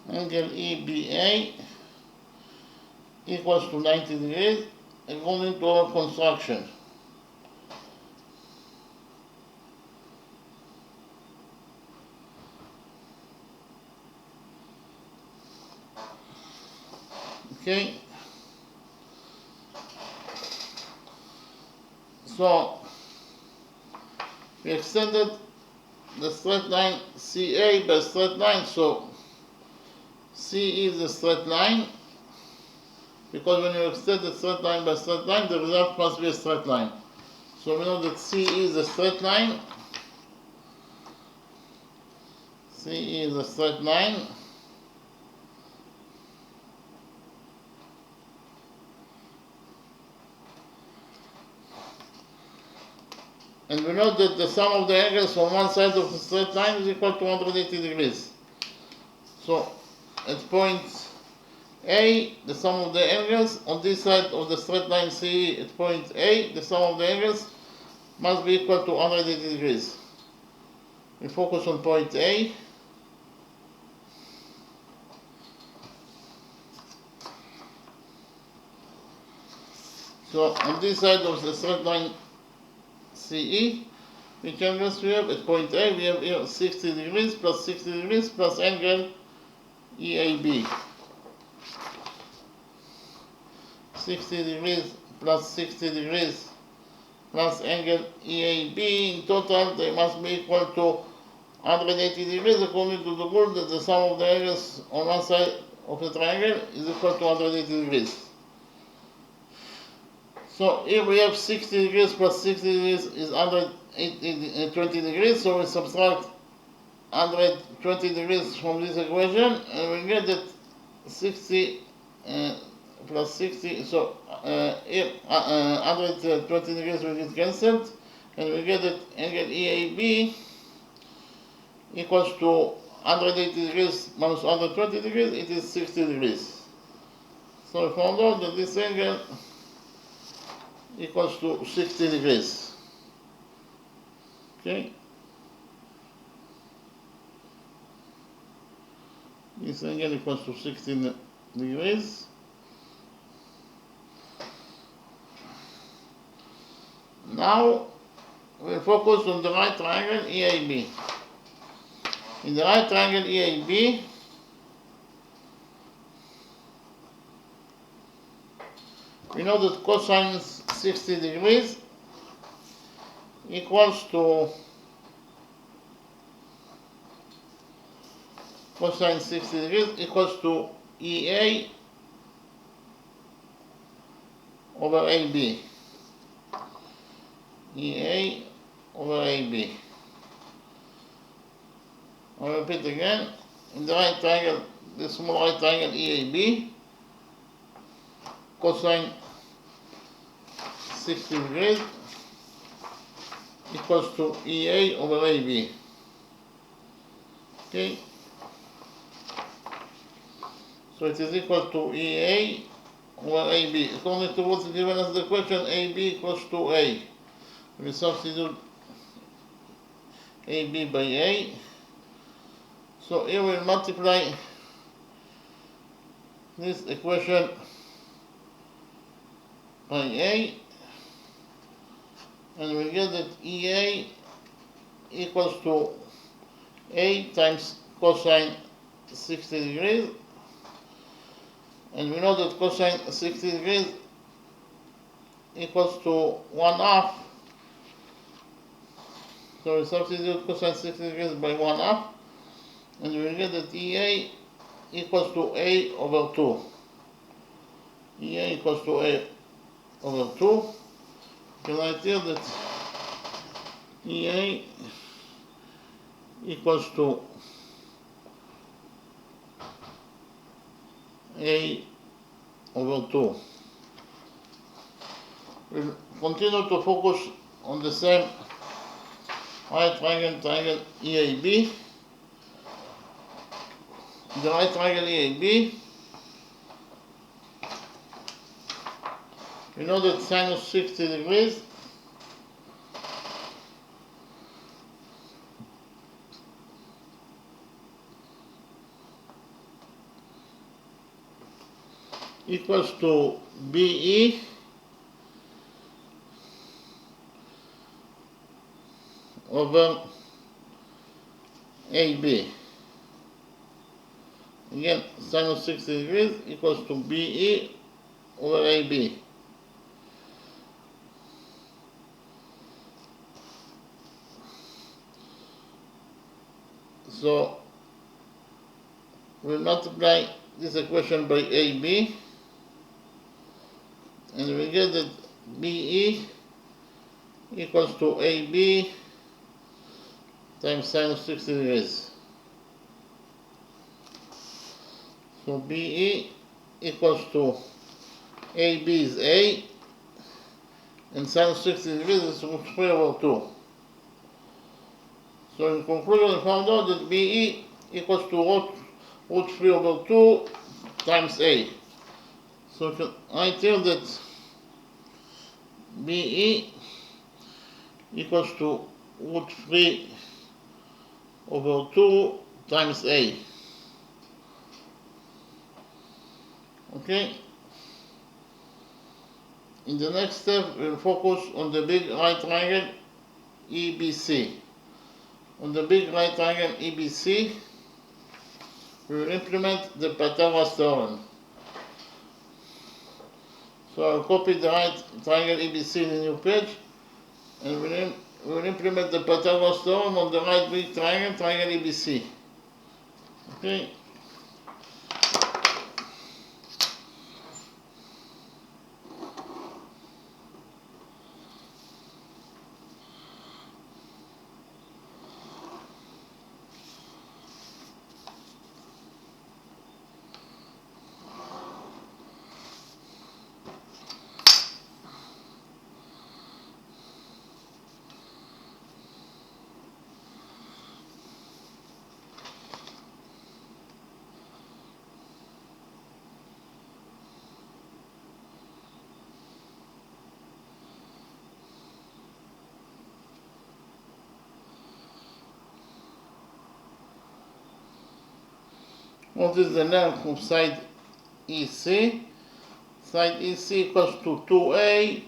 Angle EBA equals to 90 degrees according to our construction. Okay, so we extended the straight line CA by straight line, so C is a straight line, because when you extend the straight line by straight line, the result must be a straight line. So we know that C is a straight line. C is a straight line. And we know that the sum of the angles on one side of the straight line is equal to 180 degrees. So at point A, the sum of the angles on this side of the straight line C at point A, the sum of the angles must be equal to 180 degrees. We focus on point A. So on this side of the straight line CE, which angles we have? At point A, we have here 60 degrees plus 60 degrees plus angle EAB. 60 degrees plus 60 degrees plus angle EAB. In total, they must be equal to 180 degrees according to the rule that the sum of the angles on one side of the triangle is equal to 180 degrees. So here we have 60 degrees plus 60 degrees is 120 degrees, so we subtract 120 degrees from this equation and we get that 60 plus 60, so here 120 degrees will get cancelled and we get that angle EAB equals to 180 degrees minus 120 degrees, it is 60 degrees. So we found out that this angle equals to 60 degrees. Okay? This angle equals to 60 degrees. Now we'll focus on the right triangle EAB. In the right triangle EAB, we know that cosine 60 degrees equals to cosine 60 degrees equals to EA over AB. EA over AB. I'll repeat again. In the right triangle, the small right triangle EAB, cosine 60 degrees equals to EA over AB. Okay? So it is equal to EA over AB. According to what's given us the question, AB equals to A. We substitute AB by A. So here we'll multiply this equation by A and we get that EA equals to A times cosine 60 degrees, and we know that cosine 60 degrees equals to 1/2. So we substitute cosine 60 degrees by 1/2 and we get that EA equals to A over 2. EA equals to A over 2. You can write here that EA equals to A over 2. We'll continue to focus on the same right triangle EAB. The right triangle EAB, we know that sinus 60 degrees equals to BE over AB. Again, sinus 60 degrees equals to BE over AB. So we'll multiply this equation by AB and we get that BE equals to AB times sinus 60 degrees. So BE equals to AB is A and sinus 60 degrees is root 3 over 2. So in conclusion, we found out that BE equals to root 3 over 2 times A. So we can write here that BE equals to root 3 over 2 times A. Okay? In the next step, we'll focus on the big right triangle EBC. On the big right triangle EBC, we will implement the Pythagoras theorem. So I'll copy the right triangle EBC in the new page, and we'll implement the Pythagoras theorem on the right big triangle, triangle EBC. Okay. What is the length of side EC? Side EC equals to 2A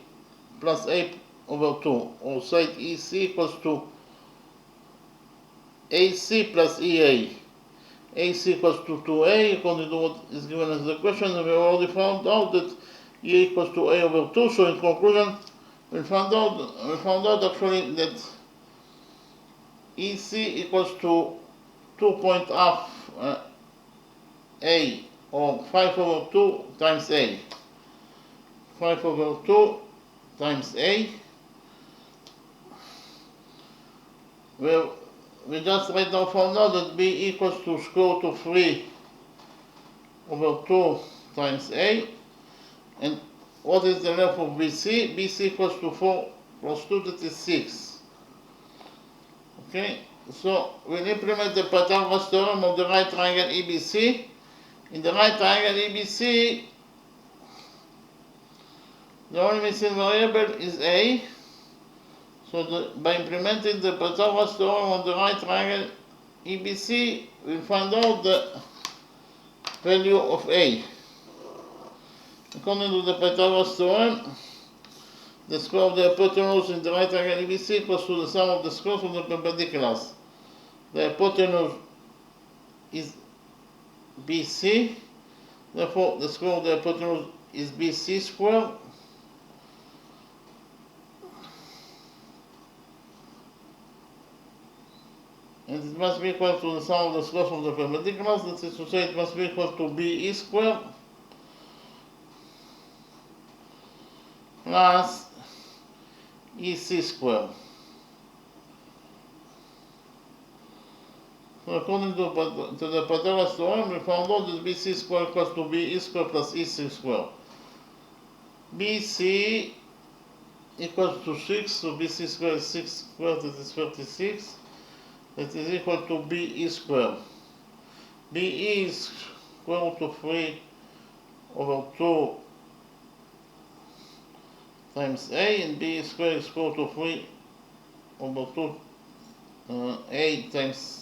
plus A over 2, or side EC equals to AC plus EA. AC equals to 2A according to what is given as the question, and we already found out that EA equals to A over 2, so in conclusion we found out actually that EC equals to 2.5 A, or 5 over 2 times A. 5 over 2 times A. Well, we just right now found out that B equals to square root of 3 over 2 times A. And what is the length of BC? BC equals to 4 plus 2, that is 6. Okay, so we'll implement the Pythagoras theorem of the right triangle EBC. In the right triangle EBC, the only missing variable is A. So by implementing the Pythagoras theorem on the right triangle EBC, we'll find out the value of A. According to the Pythagoras theorem, the square of the hypotenuse in the right triangle EBC equals to the sum of the squares of the perpendiculars. The hypotenuse is BC, therefore the square of the hypotenuse is BC squared. And it must be equal to the sum of the squares of the perpendiculars, that is to say it must be equal to BE squared plus EC squared. So according to the Pythagoras theorem, we found out that BC squared equals to BE squared plus EC squared. BC equals to 6, so BC squared is 6 squared, that is 36. That is equal to BE squared. BE is square root of 3 over 2 times A, and BE squared is square root of 3 over 2 A times,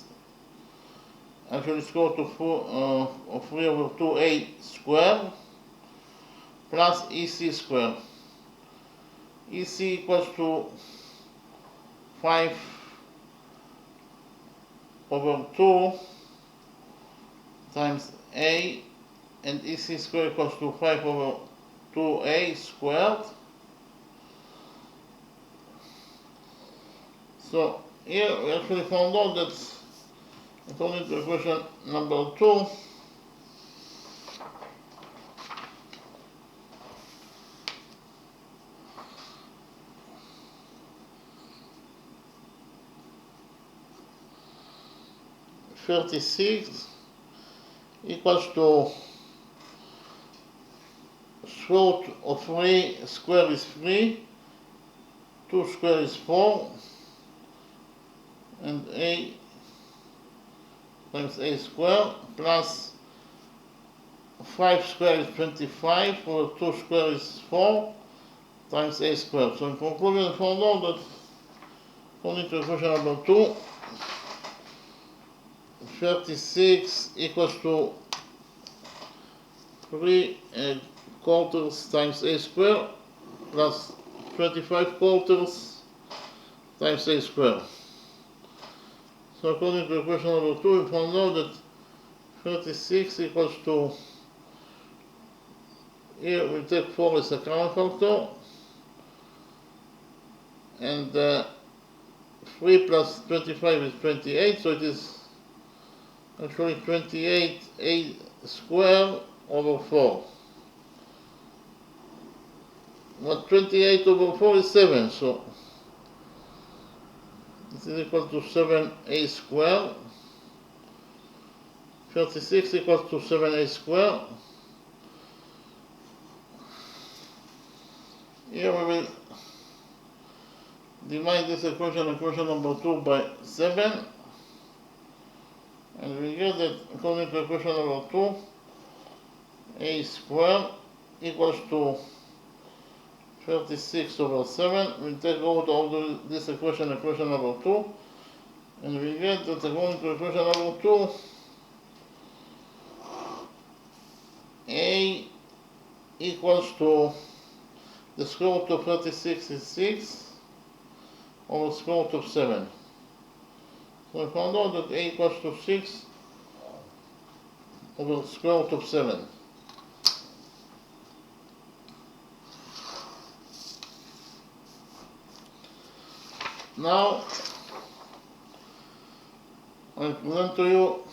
actually square root of 3 over 2A squared plus EC squared. EC equals to 5 over 2 times A, and EC squared equals to 5 over 2A squared. So here we actually found out that according to equation number 2, (36) equals to square root of 3 square is 3, 2 square is 4, and A times A square plus 5 square is 25, or 2 square is 4 times A square. So in conclusion, we found out that according to equation number 2, 36 equals to 3 quarters times A square, plus 25 quarters times a squared. So according to equation number 2, we found out that 36 equals to, here we take 4 as a common factor, and 3 plus 25 is 28, so it is actually 28a squared over 4. But 28 over 4 is 7, so this is equal to 7a squared. 36 equals to 7a squared. Here we will divide this equation number 2 by 7, and we get that according to equation number 2, a squared equals to 36 over 7. We take out all this equation number 2, and we get that according to equation number 2, a equals to the square root of 36 is 6 over the square root of 7. So we found out that a equals to 6 over the square root of 7. Now, I present to you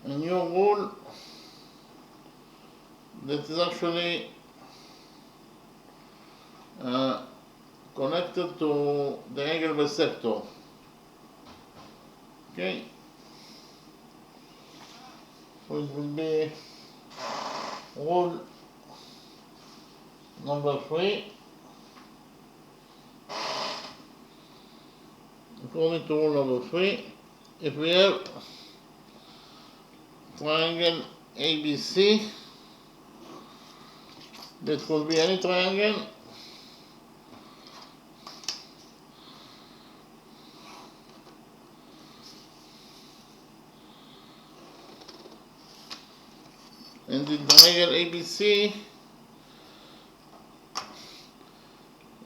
a new rule that is actually connected to the angle bisector. Okay, so it will be rule number 3. According to rule number 3, if we have triangle ABC, that could be any triangle, and in triangle ABC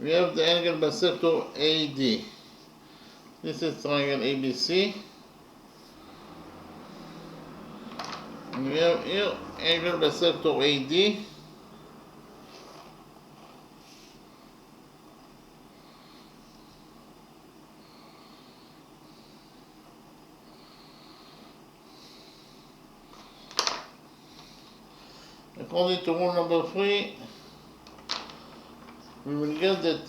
we have the angle bisector AD. This is triangle ABC, and we have here angle bisector AD. According to rule number 3, we will get that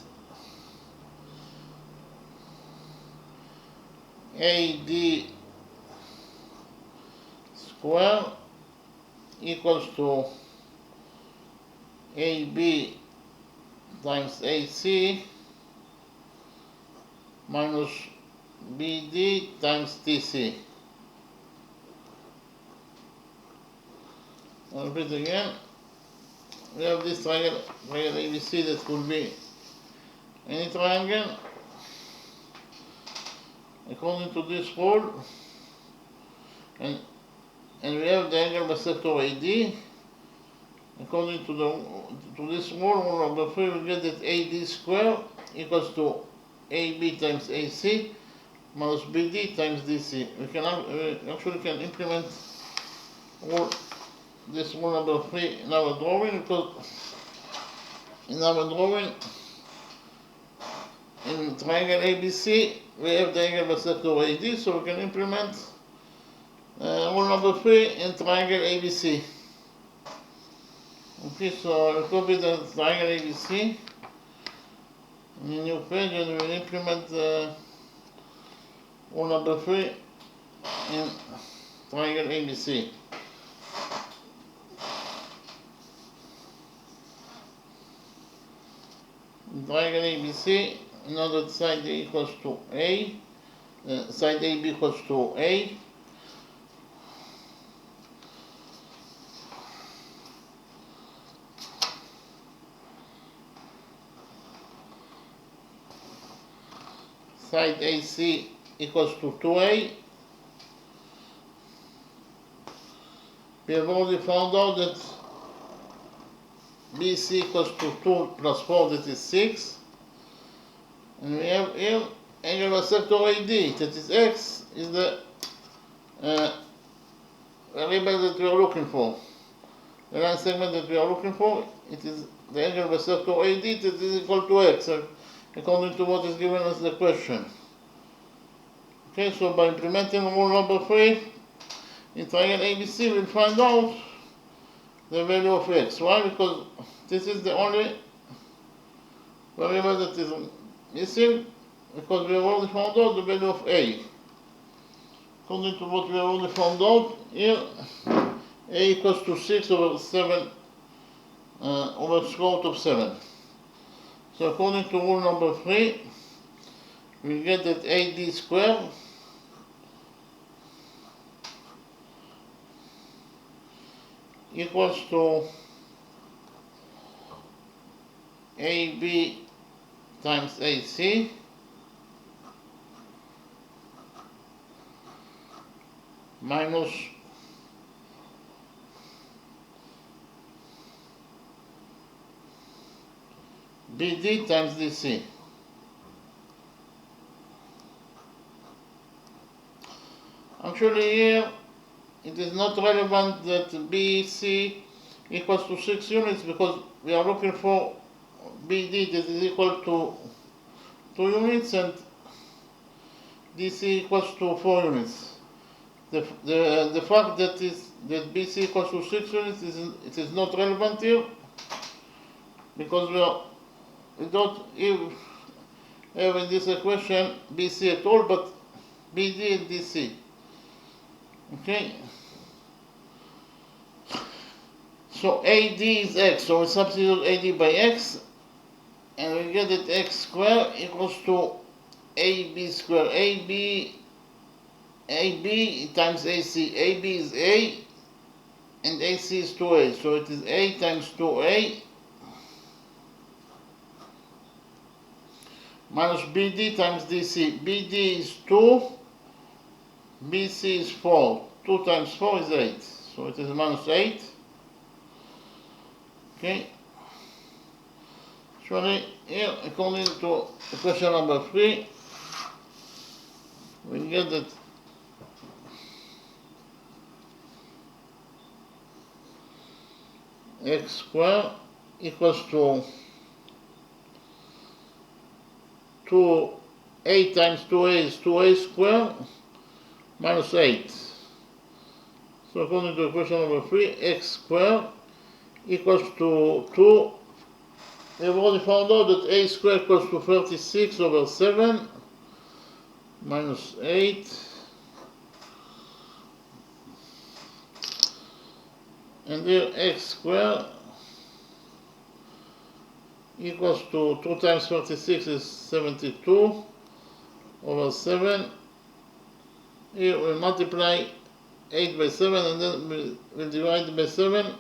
AD square equals to AB times AC minus BD times DC. I'll repeat again. We have this triangle ABC that could be any triangle. According to this rule, and we have the angle bisector AD. According to this rule, rule number 3, we get that AD square equals to AB times AC minus BD times DC. We actually can implement this rule number 3 in our drawing, because in our drawing in triangle ABC we have the angle bisector AD, so we can implement rule number 3 in triangle ABC. Okay, so we copy the triangle ABC in a new page, and we will implement rule number 3 in triangle ABC. In triangle ABC, in order that side A equals to A, side AB equals to A, side AC equals to 2A. We have already found out that BC equals to 2 plus 4, that is 6. And we have here angle bisector AD, that is X, is the variable that we are looking for. The line segment that we are looking for, it is the angle bisector AD that is equal to X, according to what is given as the question. Okay, so by implementing rule number 3, in triangle ABC, we'll find out the value of X. Why? Because this is the only variable that is missing, because we have already found out the value of A. According to what we have already found out, here A equals to 6 over 7 over square root of 7. So according to rule number 3, we get that AD squared equals to AB times AC minus BD times DC. Actually here it is not relevant that BC equals to 6 units, because we are looking for BD that is equal to 2 units and DC equals to 4 units. The fact that BC equals to 6 units is not relevant here, because we don't have in this equation BC at all, but BD and DC. Okay, so AD is X, so we substitute AD by X, and we get that X squared equals to AB squared. AB times AC. AB is A, and AC is 2A, so it is A times 2A minus BD times DC. BD is 2, BC is 4. 2 times 4 is 8, so it is minus 8. Okay. Actually, here, according to question number 3, we get that X squared equals to 8 times 2A is 2A squared minus 8. So according to equation number 3, X squared equals to 2. We have already found out that A squared equals to 36 over 7 minus 8. And here X squared equals to 2 times 36 is 72 over 7. Here we multiply 8 by 7 and then we divide by 7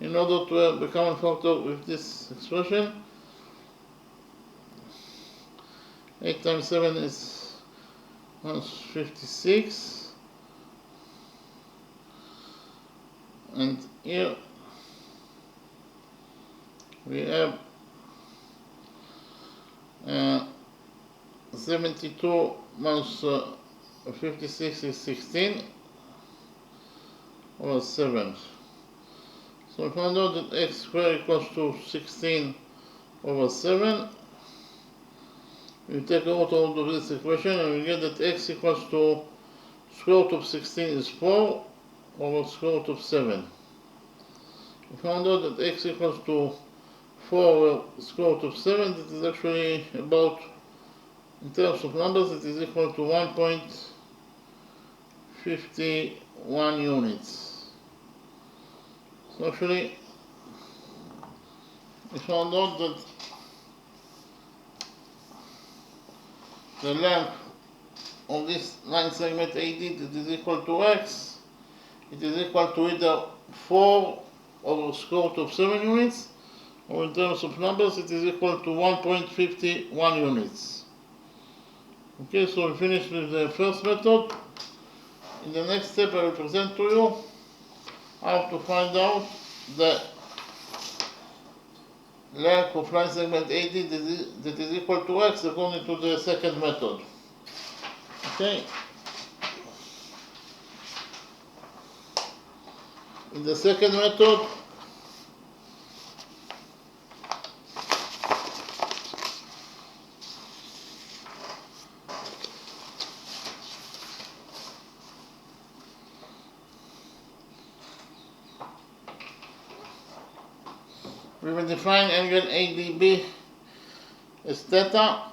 in order to have the common factor with this expression. 8 times 7 is 56. And here we have 72 minus 56 is 16 over 7. So we found out that X squared equals to 16 over 7. We take out all of this equation and we get that X equals to square root of 16 is 4 over square root of 7. We found out that X equals to 4 over square root of 7. That is actually about, in terms of numbers, it is equal to 1.51 units. So actually, we found out that the length of this line segment AD that is equal to X, it is equal to either 4 over square root of 7 units, or in terms of numbers, it is equal to 1.51 units. Okay, so we finished with the first method. In the next step, I will present to you how to find out the length of line segment AD that is equal to x according to the second method. Okay. In the second method, we will define angle ADB as theta,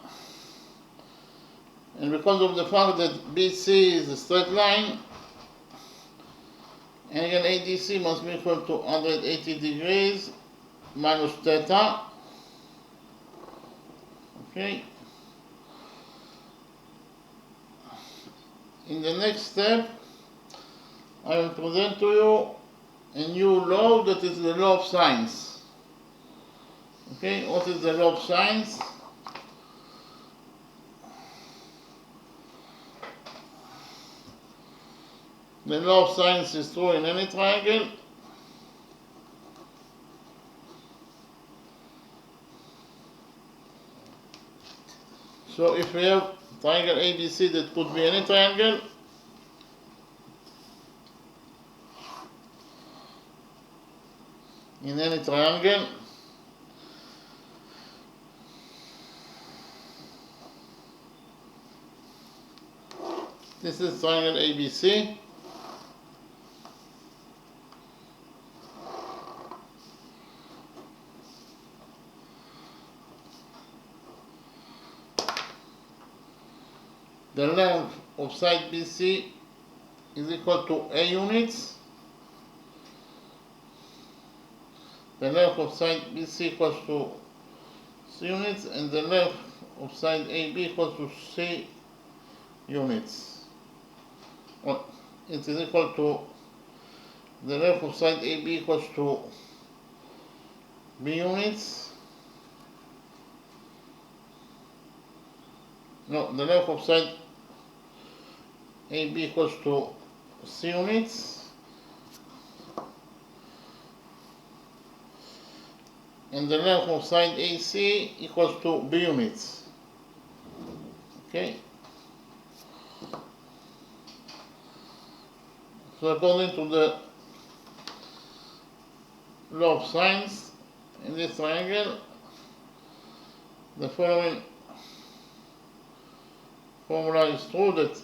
and because of the fact that BC is a straight line, angle ADC must be equal to 180 degrees minus theta. Okay. In the next step, I will present to you a new law, that is the law of sines. Okay, what is the law of sines? The law of sines is true in any triangle. So if we have triangle ABC, that could be any triangle. In any triangle, this is triangle ABC. The length of side BC is equal to A units. The length of side BC equals to C units, and the length of side AB equals to C units. Well, it is equal to the length of side AB equals to B units. No, the length of side AB equals to C units, and the length of side AC equals to B units. Okay. So according to the law of sines, in this triangle, the following formula is true, that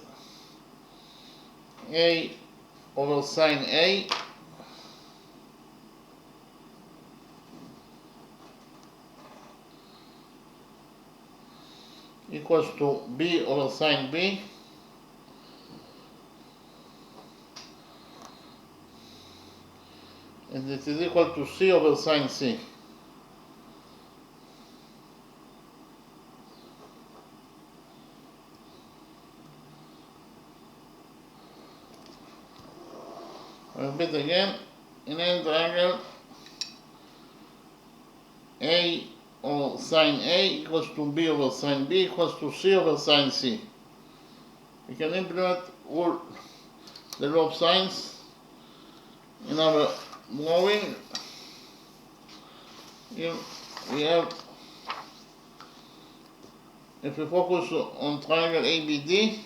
A over sine A equals to B over sine B, and it is equal to C over sine C. I repeat again, in any triangle, A over sine A equals to B over sine B equals to C over sine C. We can implement all the law of sines in our drawing. Here we have, if we focus on triangle ABD,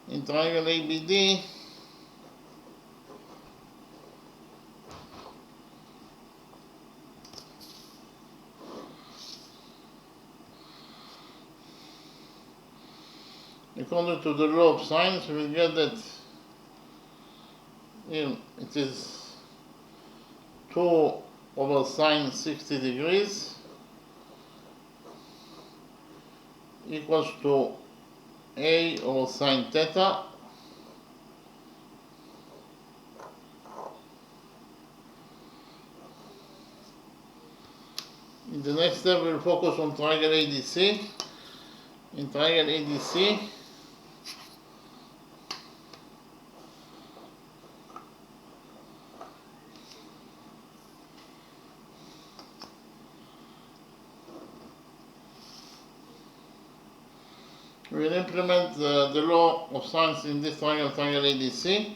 in triangle ABD, according to the law of sines, we will get that it is 2 over sine 60 degrees equals to A over sine theta in the next step. We'll focus on triangle ADC. In triangle ADC, we will implement the law of sines in this triangle ADC.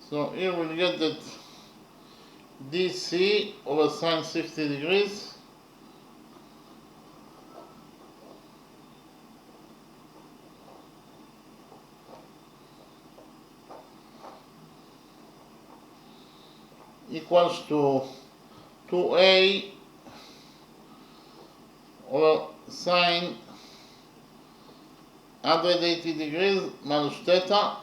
So here we'll get that DC over sine 60 degrees equals to 2a over sine 180 degrees minus theta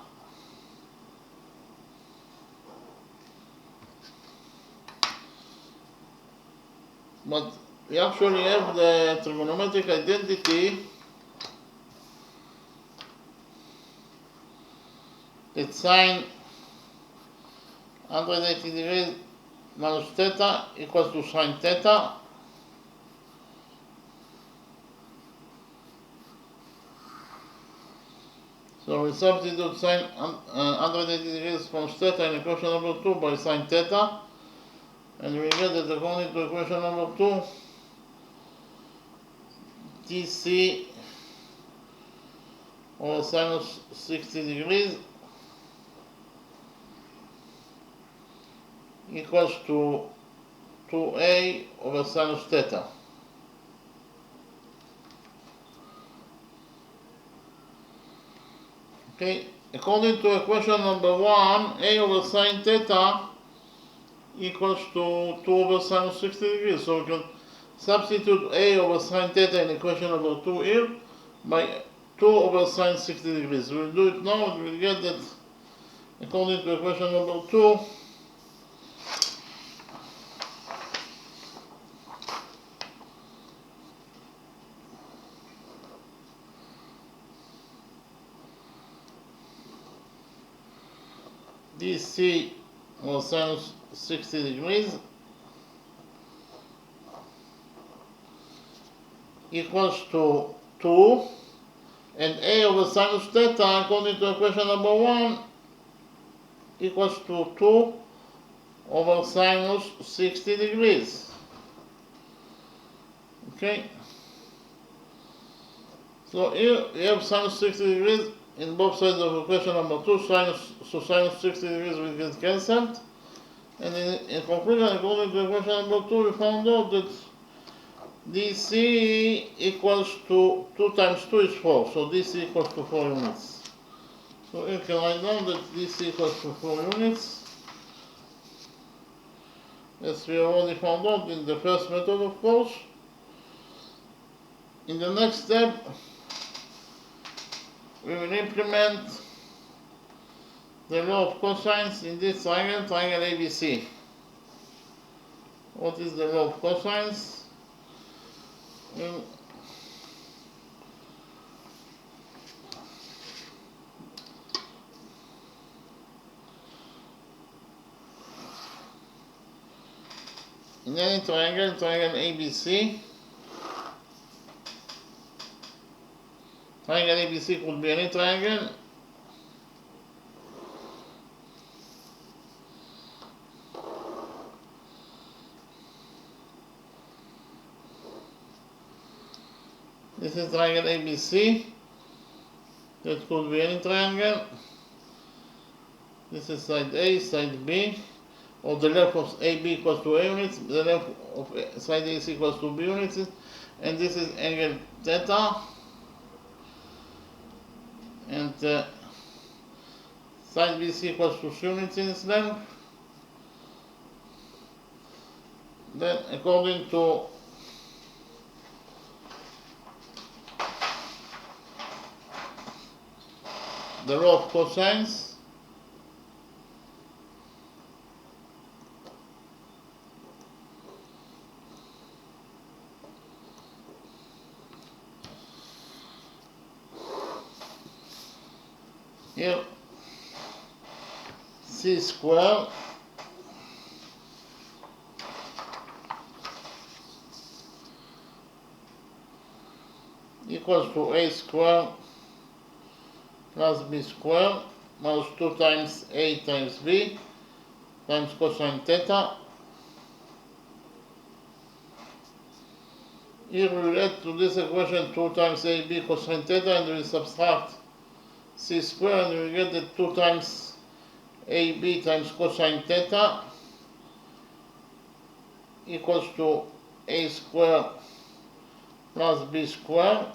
but we actually have the trigonometric identity that sine 180 degrees minus theta equals to sine theta. So we substitute sine 180 degrees from theta in equation number 2 by sine theta, and we get that according to equation number 2, DC over sinus 60 degrees equals to 2a over sinus theta. Okay, according to equation number 1, a over sine theta equals to 2 over sinus 60 degrees. So we can substitute a over sine theta in equation number 2 here by 2 over sine 60 degrees. We'll do it now and we'll get that according to equation number 2, DC or sinus 60 degrees equals to 2, and a over sinus theta according to equation number 1 equals to 2 over sinus 60 degrees. Okay, so here we have sinus 60 degrees in both sides of equation number 2, so sinus 60 degrees will get cancelled. And in conclusion, according to equation number 2, we found out that DC equals to 2 times 2 is 4, so DC equals to 4 units. So you can write down that DC equals to 4 units, as we already found out in the first method, of course. In the next step, we will implement the law of cosines in this triangle, triangle ABC. What is the law of cosines? In any triangle, triangle ABC, triangle ABC could be any triangle. This is triangle ABC. That could be any triangle. This is side A, side B, or the length of AB equals to A units, the length of side A is equals to B units, and this is angle theta. And side BC equals to 3 units in its length. Then according to the law of cosines, here C squared equals to A squared plus B squared minus 2 times A times B times cosine theta. Here we will add to this equation 2 times AB cosine theta, and we will subtract C squared, and we will get that 2 times AB times cosine theta equals to a squared plus b squared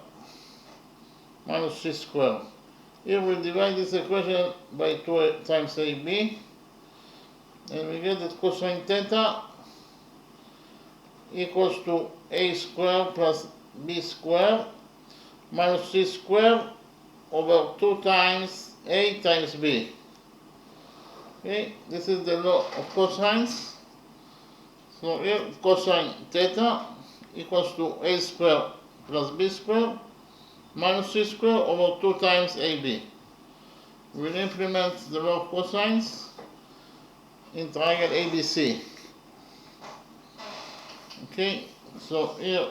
minus c squared. Here we divide this equation by 2 times ab, and we get that cosine theta equals to a squared plus b squared minus c squared over 2 times a times b. Okay, this is the law of cosines. So here cosine theta equals to a squared plus b squared minus c squared over 2 times ab. We'll implement the law of cosines in triangle ABC. Okay, so here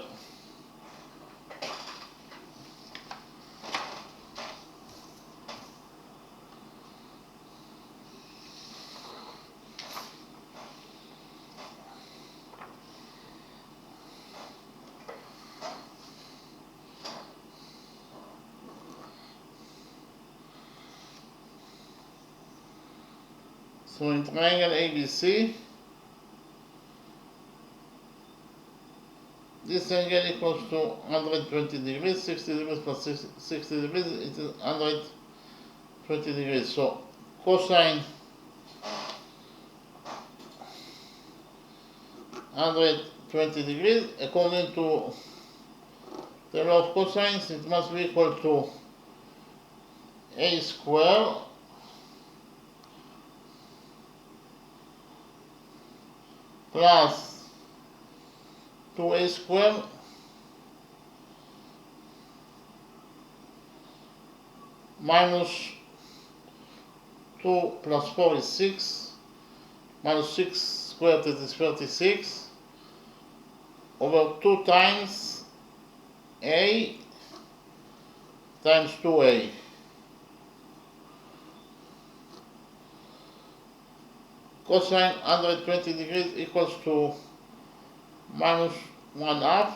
so in triangle ABC, this angle equals to 120 degrees, 60 degrees plus 60 degrees, it is 120 degrees. So cosine 120 degrees, according to the law of cosines, it must be equal to a squared plus 2a squared minus 2 plus 4 is 6, minus 6 squared is 36, over 2 times a times 2a. Cosine 120 degrees equals to minus 1/2,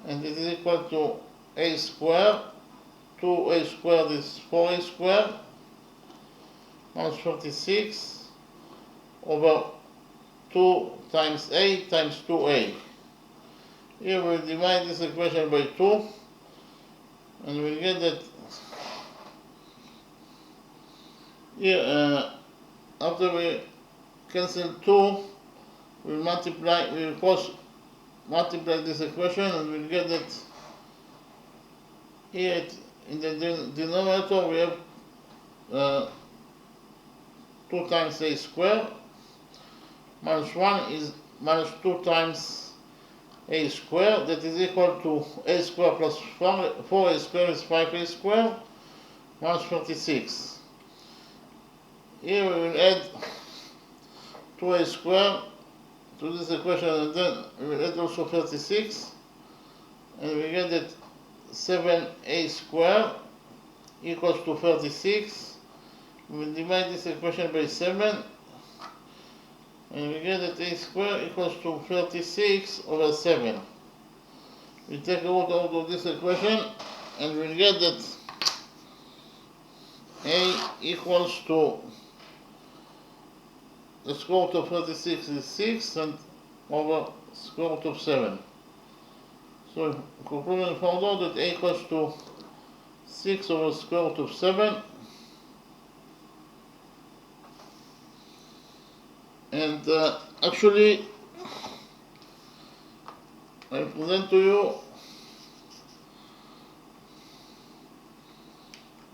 and it is equal to a squared. 2a squared is 4a squared minus 46 over 2 times a times 2a. Here we'll divide this equation by 2, and we'll get that here after we cancel 2, we'll multiply this equation, and we'll get that here in the denominator we have 2 times a squared minus 1 is minus 2 times a squared, that is equal to a squared plus 4a squared is 5a squared minus 46. Here we will add 2a squared to this equation, and then we will add also 36, and we get that 7a squared equals to 36. We will divide this equation by 7, and we get that a squared equals to 36 over 7. We take a root out of this equation, and we'll get that a equals to the square root of 36 is 6, and over square root of 7. So conclusion found out that a equals to 6 over square root of 7, and actually I present to you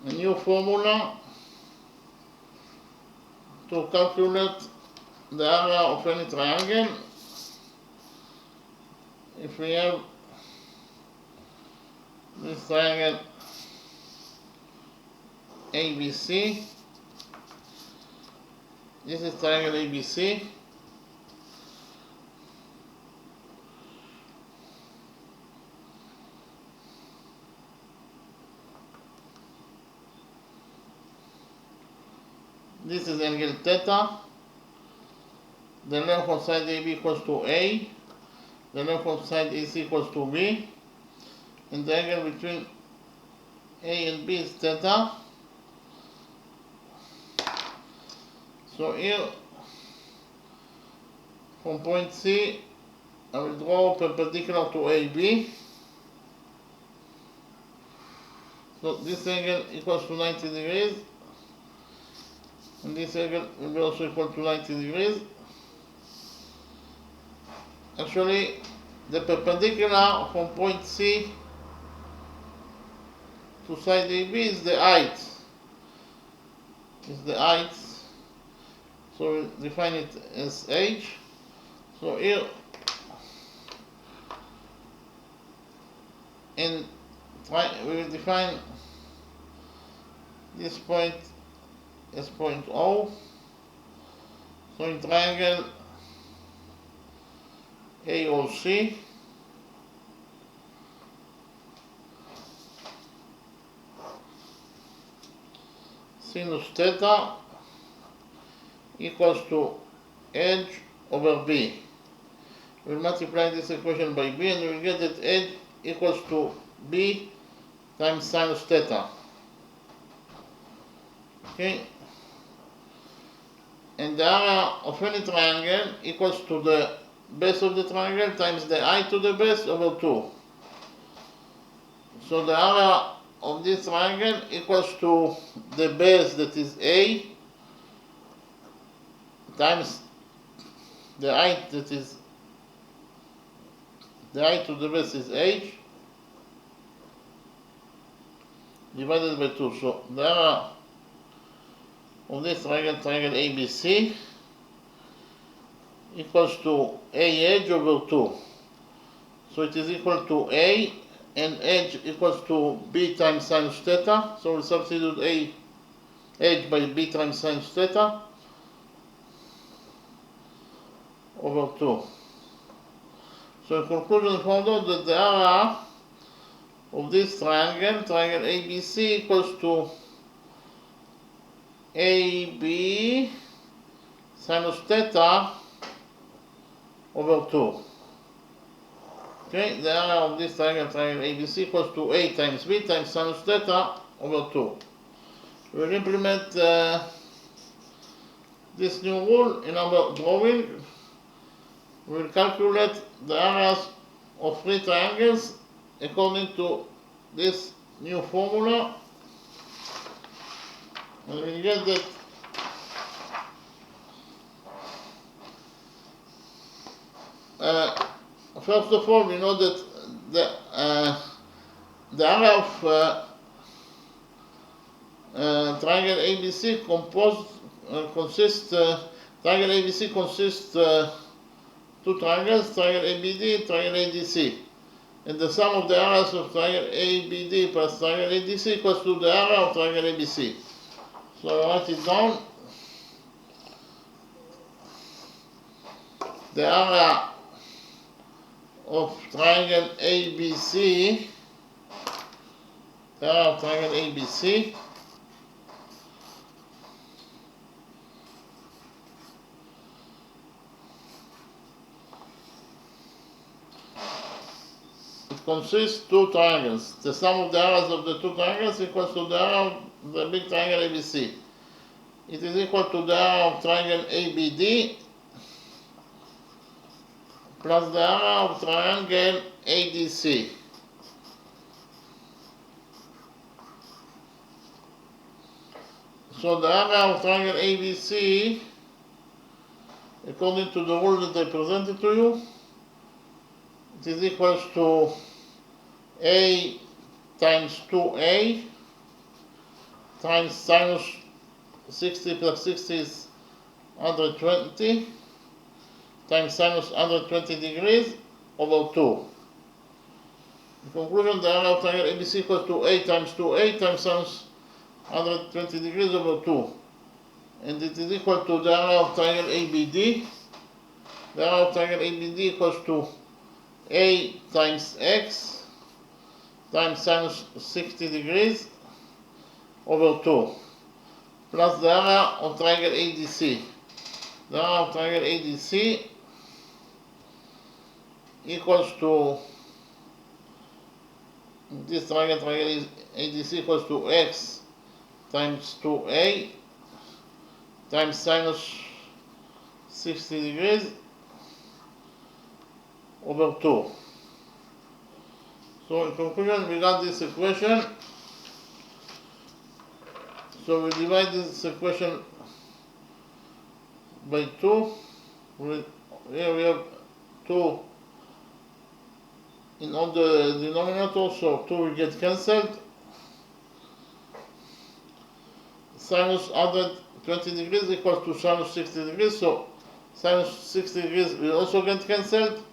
a new formula to calculate the area of any triangle. If we have this triangle ABC, this is triangle ABC, this is angle theta, the length of side AB equals to A, the length of side AC equals to B, and the angle between A and B is theta. So here From point C, I will draw perpendicular to AB. So this angle equals to 90 degrees. And this angle will be also equal to 90 degrees. Actually, the perpendicular from point C to side AB is the height. So we'll define it as h. So here, we will define this point as point O. So in triangle AOC, sinus theta equals to edge over B. We'll multiply this equation by B and we'll get that edge equals to B times sinus theta. Okay? And the area of any triangle equals to the base of the triangle times the height to the base over 2. So the area of this triangle equals to the base, that is A, times the height, that is the height to the base is h, divided by 2. So the area of this triangle ABC, equals to A edge over 2. So it is equal to A, and edge equals to B times sinus theta. So we'll substitute A edge by B times sinus theta over 2. So in conclusion, we found out that the area of this triangle ABC, equals to AB sinus theta over 2. Okay, the area of this triangle ABC, equals to A times B times sinus theta over 2. We will implement this new rule in our drawing. We will calculate the areas of three triangles according to this new formula, and we will get that first of all, we know that the area of triangle ABC consists two triangles, triangle ABD, triangle ADC. And the sum of the areas of triangle ABD plus triangle ADC equals to the area of triangle ABC. So I write it down. The area of triangle ABC, consists two triangles. The sum of the areas of the two triangles equals to the area of the big triangle ABC. It is equal to the area of triangle ABD plus the area of triangle ADC. So the area of triangle ABC, according to the rule that I presented to you, it is equals to A times 2A times sinus 60 plus 60 is 120 times sinus 120 degrees over 2. In conclusion, the area of triangle ABC equals to A times 2A times sinus 120 degrees over 2. And it is equal to the area of triangle ABD. The area of triangle ABD equals to A times X times sinus 60 degrees over 2 plus the area of triangle ADC. The area of triangle ADC equals to this triangle ADC equals to X times 2A times sinus 60 degrees over 2. So in conclusion, we got this equation. So we divide this equation by 2. Here we have 2 in all the denominator, so 2 will get cancelled. Sinus 120 degrees equals to sinus 60 degrees, so sinus 60 degrees will also get cancelled.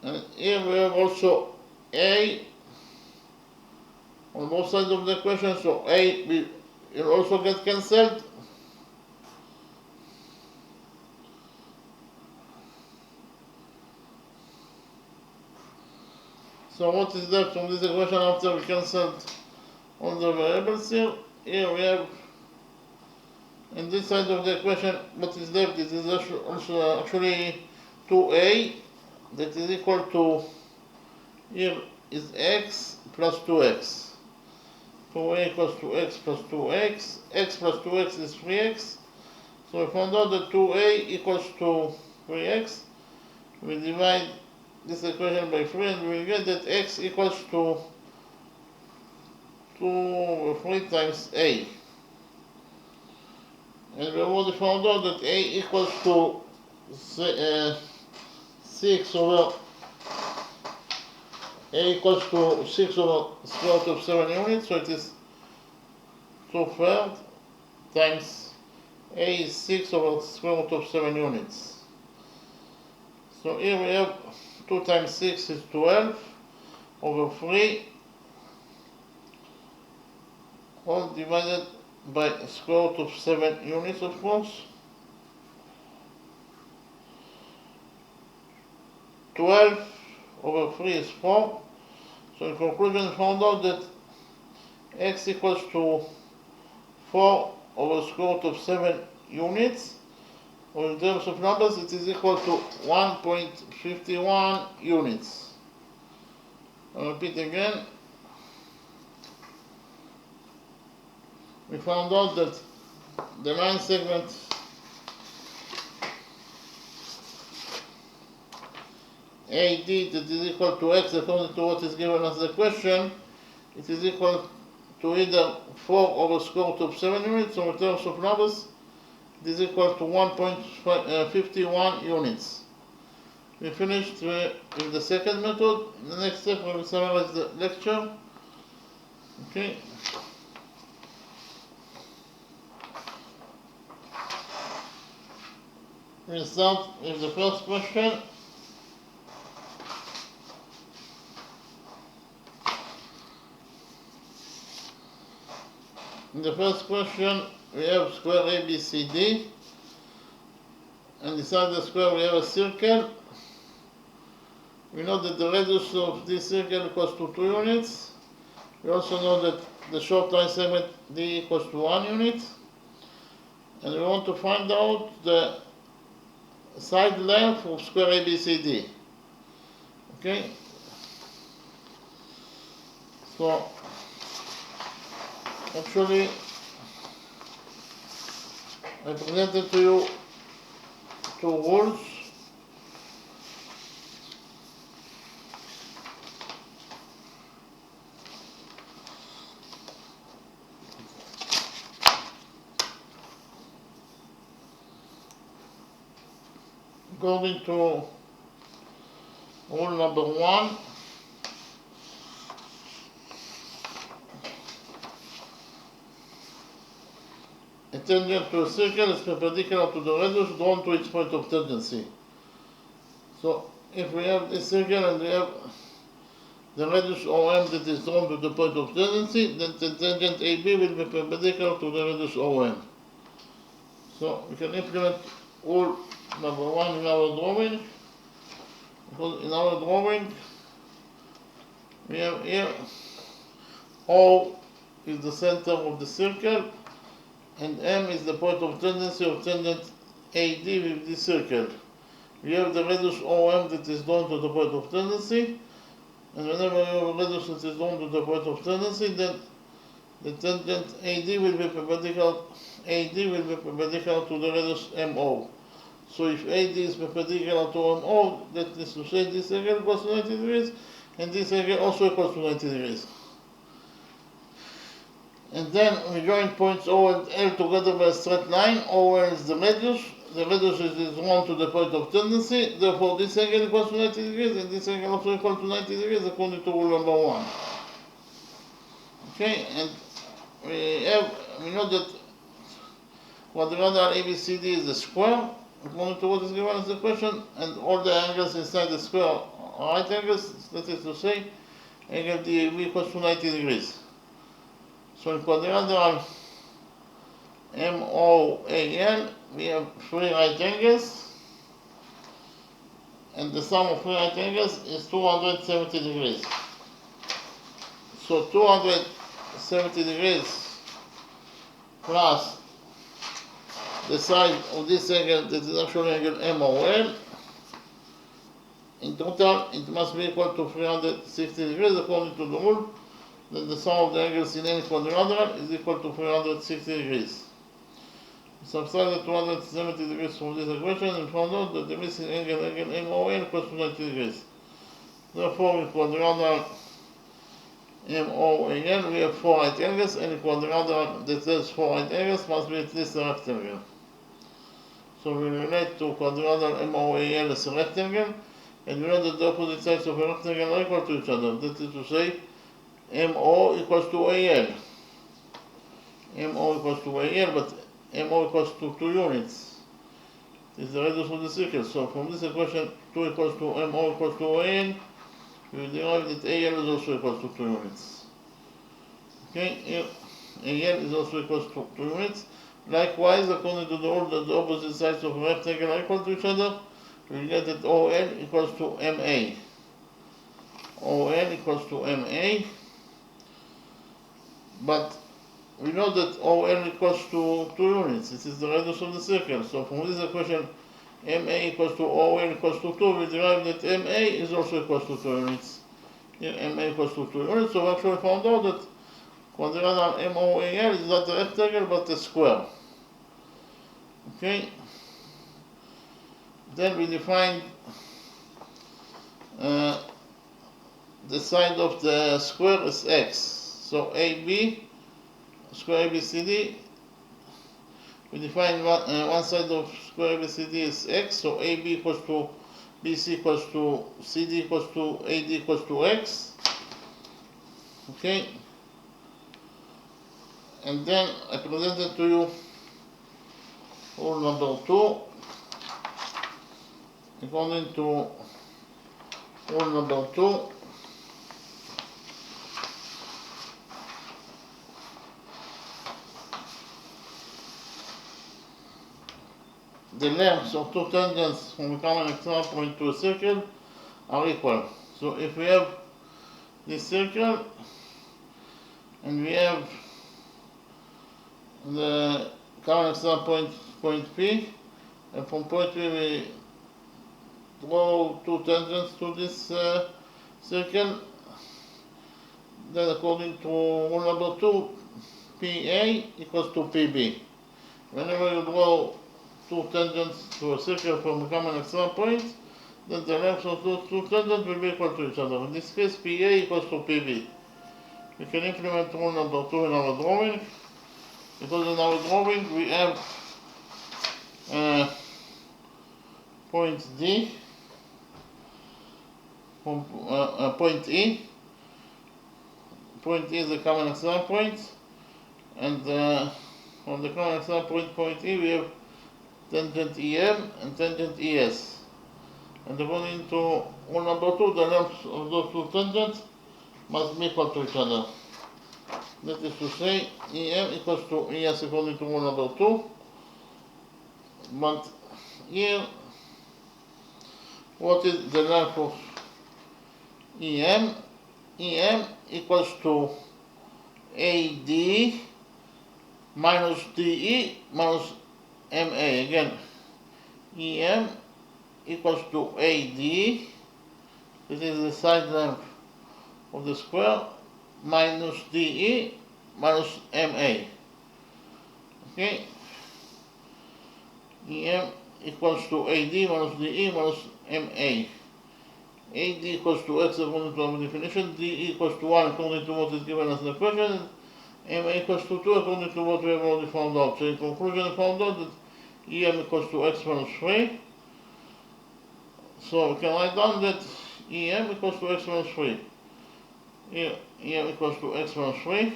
And here we have also a on both sides of the equation, so a will also get cancelled. So what is left from this equation after we cancelled all the variables here? Here we have, in this side of the equation, what is left, it is also actually 2a, that is equal to, here is x plus 2x. 2a equals to x plus 2x, x plus 2x is 3x. So we found out that 2a equals to 3x. We divide this equation by 3 and we will get that x equals to 3 times a. And we already found out that a equals to 6 over a equals to 6 over square root of 7 units, so it is 2/3 times a is 6 over square root of 7 units. So here we have 2 times 6 is 12 over 3, all divided by square root of 7 units, of course. 12 over 3 is 4. So in conclusion, we found out that x equals to 4 over square root of 7 units. Or in terms of numbers, it is equal to 1.51 units. I'll repeat again. We found out that the line segment AD that is equal to x according to what is given as the question, it is equal to either 4 over square root of 7 units, or in terms of numbers, it is equal to 1.51 units. We finished with the second method. In the next step, we will summarize the lecture. Okay. We'll start with the first question. In the first question, we have square ABCD, and inside the square we have a circle. We know that the radius of this circle equals to 2 units. We also know that the short line segment D equals to 1 unit. And we want to find out the side length of square ABCD. Okay? So, actually, I presented to you 2 rules. According to rule number 1, a tangent to a circle is perpendicular to the radius drawn to its point of tangency. So if we have this circle and we have the radius OM that is drawn to the point of tangency, then the tangent AB will be perpendicular to the radius OM. So we can implement rule number 1 in our drawing. Because in our drawing we have here O is the center of the circle, and M is the point of tendency of tangent AD with this circle. We have the radius OM that is drawn to the point of tendency, and whenever you have a radius that is drawn to the point of tendency, then the tangent AD will be perpendicular to the radius MO. So if AD is perpendicular to MO, that is to say this angle equals to 90 degrees, and this angle also equals to 90 degrees. And then we join points O and L together by a straight line. OL is the radius. The radius is 1 to the point of tendency. Therefore, this angle equals to 90 degrees, and this angle also equals to 90 degrees according to rule number 1. Okay, and we know that quadrilateral ABCD is a square, according to what is given as the question, and all the angles inside the square are right angles. That is to say, angle DAB equals to 90 degrees. So in quadrilateral MOAL, we have 3 right angles, and the sum of 3 right angles is 270 degrees. So 270 degrees plus the side of this angle that is actually angle MOL, in total it must be equal to 360 degrees according to the rule that the sum of the angles in any quadrilateral is equal to 360 degrees. We subtract the 270 degrees from this equation and found out that the missing angle MOL equals to 90 degrees. Therefore, in quadrilateral MOAL we have 4 right angles, and in quadrilateral that has 4 right angles must be at least a rectangle. So we relate to quadrilateral MOAL as a rectangle, and we know that the opposite sides of a rectangle are equal to each other. That is to say, MO equals to AL. MO equals to AL, but MO equals to 2 units. This is the radius of the circle. So from this equation, 2 equals to MO equals to AL, we derive that AL is also equals to 2 units. Okay, AL is also equals to 2 units. Likewise, according to the rule that the opposite sides of a rectangle are equal to each other, we get that OL equals to MA. OL equals to MA, but we know that OL equals to 2 units. This is the radius of the circle. So from this equation, MA equals to OL equals to 2, we derive that MA is also equals to 2 units. Here MA equals to 2 units, so we actually found out that quadrilateral MOAL is not a rectangle but a square. Okay, then we define the side of the square is x. So AB, square ABCD, we define one side of square ABCD is x, so AB equals to BC equals to CD equals to AD equals to x. Okay, and then I presented to you rule number 2. According to rule number 2, the lengths of 2 tangents from a common external point to a circle are equal. So if we have this circle and we have the common external point P, and from point P we draw 2 tangents to this circle, then according to rule number 2, PA equals to PB. Whenever you draw 2 tangents to a circle from a common external point, then the lengths of those 2 tangents will be equal to each other. In this case, PA equals to PB. We can implement rule number 2 in our drawing, because in our drawing we have point D from point E. Point E is the common external point, and from the common external point E we have tangent EM and tangent ES. And according to rule number 2, the lengths of those 2 tangents must be equal to each other. That is to say, EM equals to ES according to rule number 2. But here, what is the length of EM? EM equals to AD minus DE minus MA. Again, EM equals to AD, this is the side length of the square, minus DE minus MA. Okay, EM equals to AD minus DE minus MA. AD equals to X according to our definition, DE equals to 1 according to what is given as the question, and MA equals to 2 according to what we have already found out. So in conclusion, I found out that EM equals to X minus 3. So we can write down that EM equals to X minus 3. EM equals to X minus 3.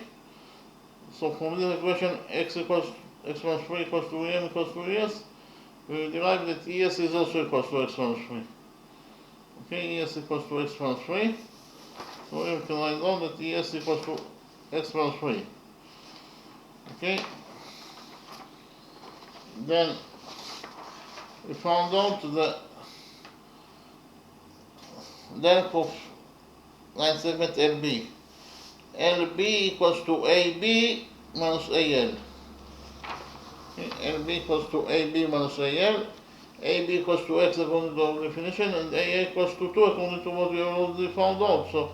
So from this equation, X minus 3 equals to EM equals to ES, we derive that ES is also equals to X minus 3. Okay, ES equals to X minus 3. So we can write down that ES equals to X minus 3. Okay. Then we found out the length of line segment LB. LB equals to AB minus AL. Okay, LB equals to AB minus AL. AB equals to X according to our definition, and AA equals to 2 according to what we already found out. So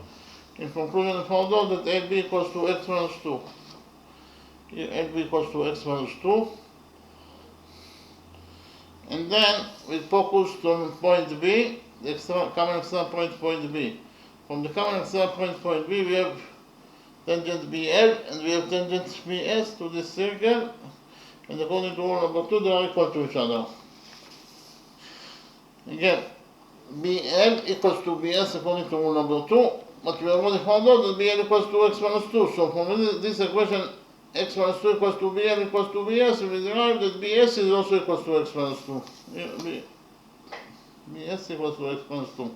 in conclusion, we found out that LB equals to X minus 2. Here LB equals to X minus 2. And then we focused on point B, the common external point B. From the common external point B, we have tangent BL and we have tangent BS to this circle, and according to rule number 2, they are equal to each other. Again, BL equals to BS according to rule number 2, but we already found out that BL equals to X minus 2. So from this equation, X minus 2 equals to BL equals to BS, and we derive that BS is also equals to X minus 2. BS equals to X minus 2.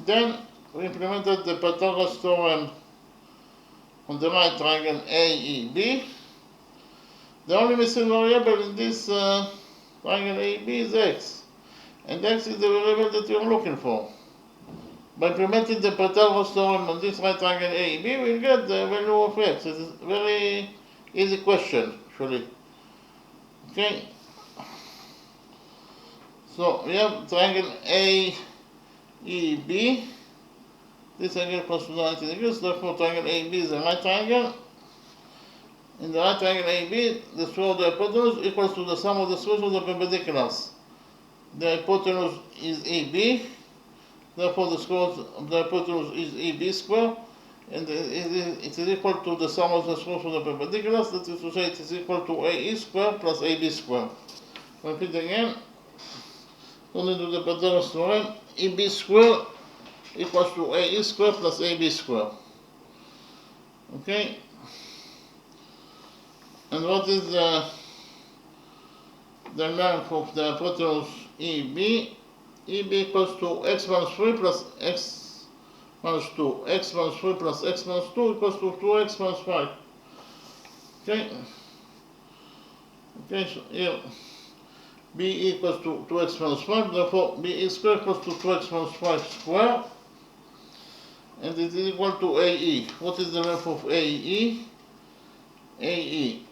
Then we implemented the Pythagoras theorem on the right triangle AEB. The only missing variable in this triangle AEB is X, and X is the variable that we are looking for. By implementing the Pythagoras theorem on this right triangle AEB, we'll get the value of X. It is a very easy question, actually. Okay. So we have triangle AEB. This angle equals to 90 degrees, therefore triangle AB is a right triangle. In the right triangle AB, the square of the hypotenuse equals to the sum of the squares of the perpendiculars. The hypotenuse is AB, therefore the square of the hypotenuse is AB square, and it is equal to the sum of the squares of the perpendiculars, that is to say it is equal to AE square plus AB square. Repeat again, according to the Pythagoras theorem, AB square equals to AE square plus AB square. Okay? And what is the length of the hypotenuse EB? EB equals to X minus 3 plus X minus 2. X minus 3 plus X minus 2 equals to 2X minus 5. Okay? Okay, so here B equals to 2X minus 5, therefore BE square equals to 2X minus 5 square, and it is equal to AE. What is the length of AE? AE.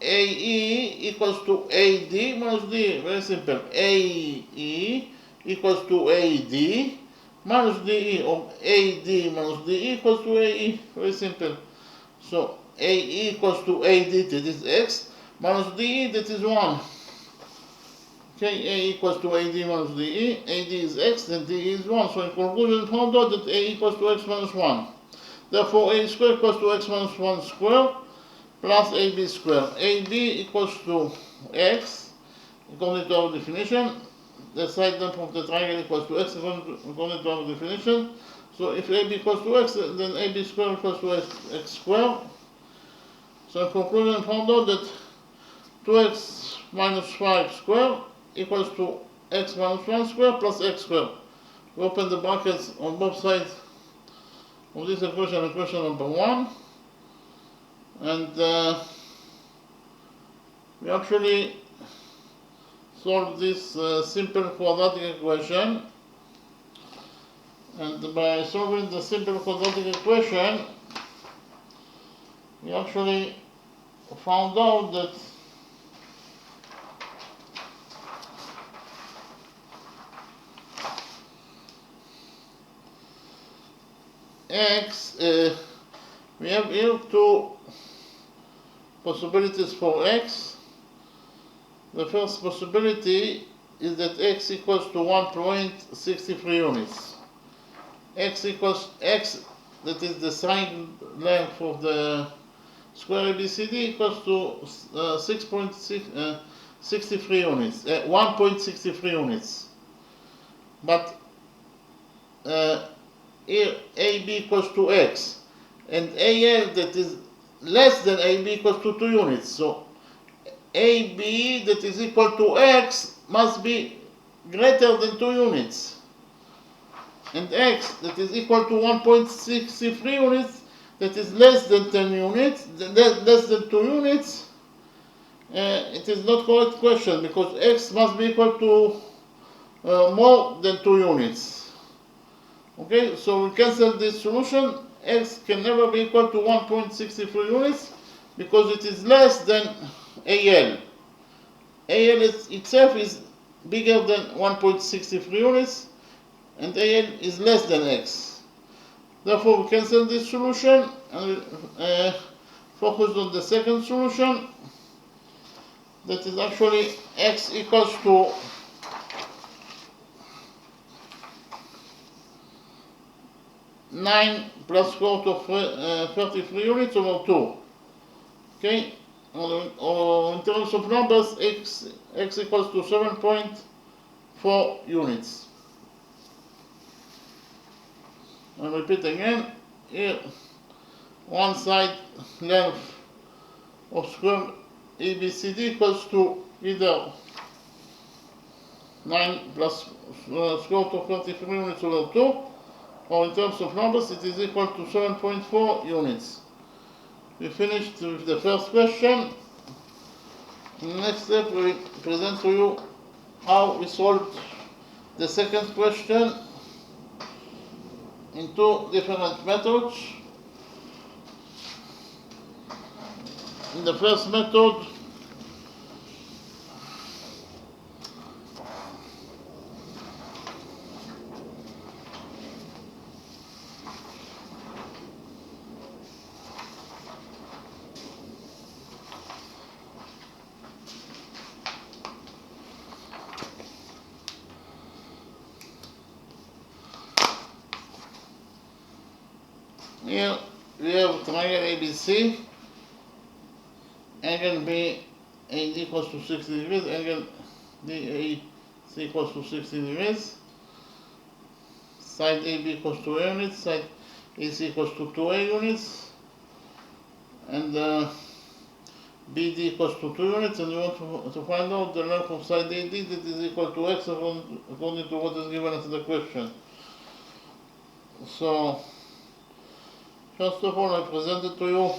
AE equals to AD minus D. Very simple. AE equals to AD minus DE, or AD minus DE equals to AE. Very simple. So AE equals to AD, that is X, minus DE, that is 1. Okay, A equals to AD minus DE. AD is X, then DE is 1. So in conclusion, found out that A equals to X minus 1. Therefore, A square equals to X minus 1 square plus AB square. AB equals to X, according to our definition. The side length of the triangle equals to X, according to our definition. So if AB equals to X, then AB square equals to X square. So in conclusion, found out that 2X minus 5 square equals to X minus 1 square plus X square. We open the brackets on both sides of this equation, equation number 1. And we actually solve this simple quadratic equation. And by solving the simple quadratic equation, we actually found out that X, we have here two possibilities for X. The first possibility is that x equals to 1.63 units. X, that is the side length of the square ABCD, equals to 6.63 units, 1.63 units. But here AB equals to x, and AL, that is less than AB, equals to 2 units. So AB, that is equal to x, must be greater than 2 units. And x, that is equal to 1.63 units, that is less than 10 units, less than 2 units, it is not correct question, because x must be equal to more than 2 units. Okay, so we cancel this solution. X can never be equal to 1.63 units because it is less than AL. AL itself is bigger than 1.63 units, and AL is less than x. Therefore, we cancel this solution and focus on the second solution. That is actually x equals to 9 plus square root of 33 units over 2. Okay, or in terms of numbers, x equals to 7.4 units. I'll repeat again. Here, one side length of square ABCD equals to either 9 plus square root of 33 units over 2, or in terms of numbers, it is equal to 7.4 units. We finished with the first question. In the next step, we present to you how we solved the second question in 2 different methods. In the first method, here we have triangle ABC, angle BAD equals to 60 degrees, angle DAC equals to 60 degrees, side AB equals to A units, side AC equals to 2A units, and BD equals to 2 units, and you want to find out the length of side AD that is equal to x according to what is given as the question. So, first of all, I presented to you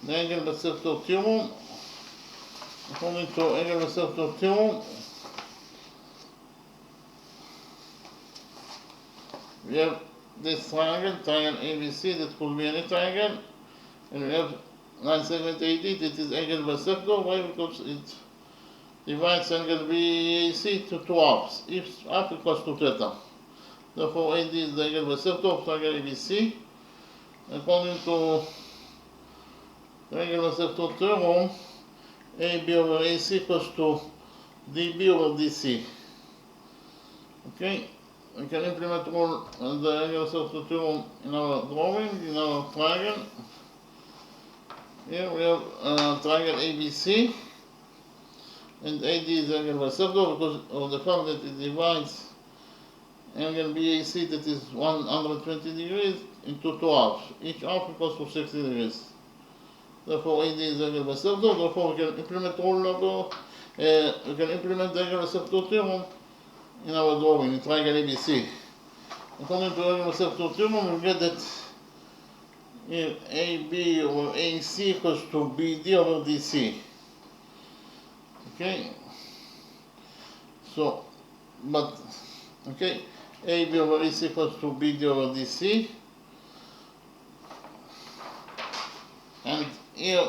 the angle bisector theorem. According to angle bisector theorem, we have this triangle ABC, that could be any triangle, and we have line segment AD, that is angle bisector. Why? Because it divides angle BAC to 2 halves. Each half equals to theta. Therefore, AD is the angle bisector of triangle ABC. According to the angle bisector theorem, AB over AC equals to DB over DC. Okay, we can implement all the angle bisector theorem in our drawing, in our triangle. Here we have triangle ABC, and AD is the angle bisector because of the fact that it divides angle BAC, that is 120 degrees, into 2 halves. Each half equals to 60 degrees. Therefore, AD is the angle bisector. Therefore, we can implement the angle bisector theorem in our drawing in triangle ABC. According to the angle bisector theorem, we get that here AB over AC equals to BD over DC. Okay. So, but okay, AB over AC equals to BD over DC. And here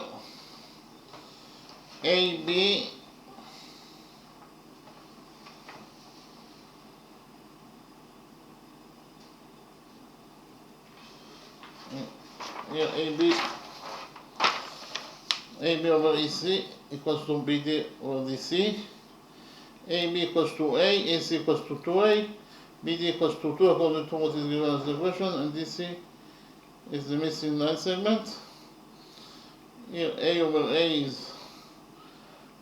AB AB over AC equals to BD over DC, AB equals to A, AC equals to 2A, BD equals to 2 according to what is given as the question, and DC is the missing line segment. Here A over A is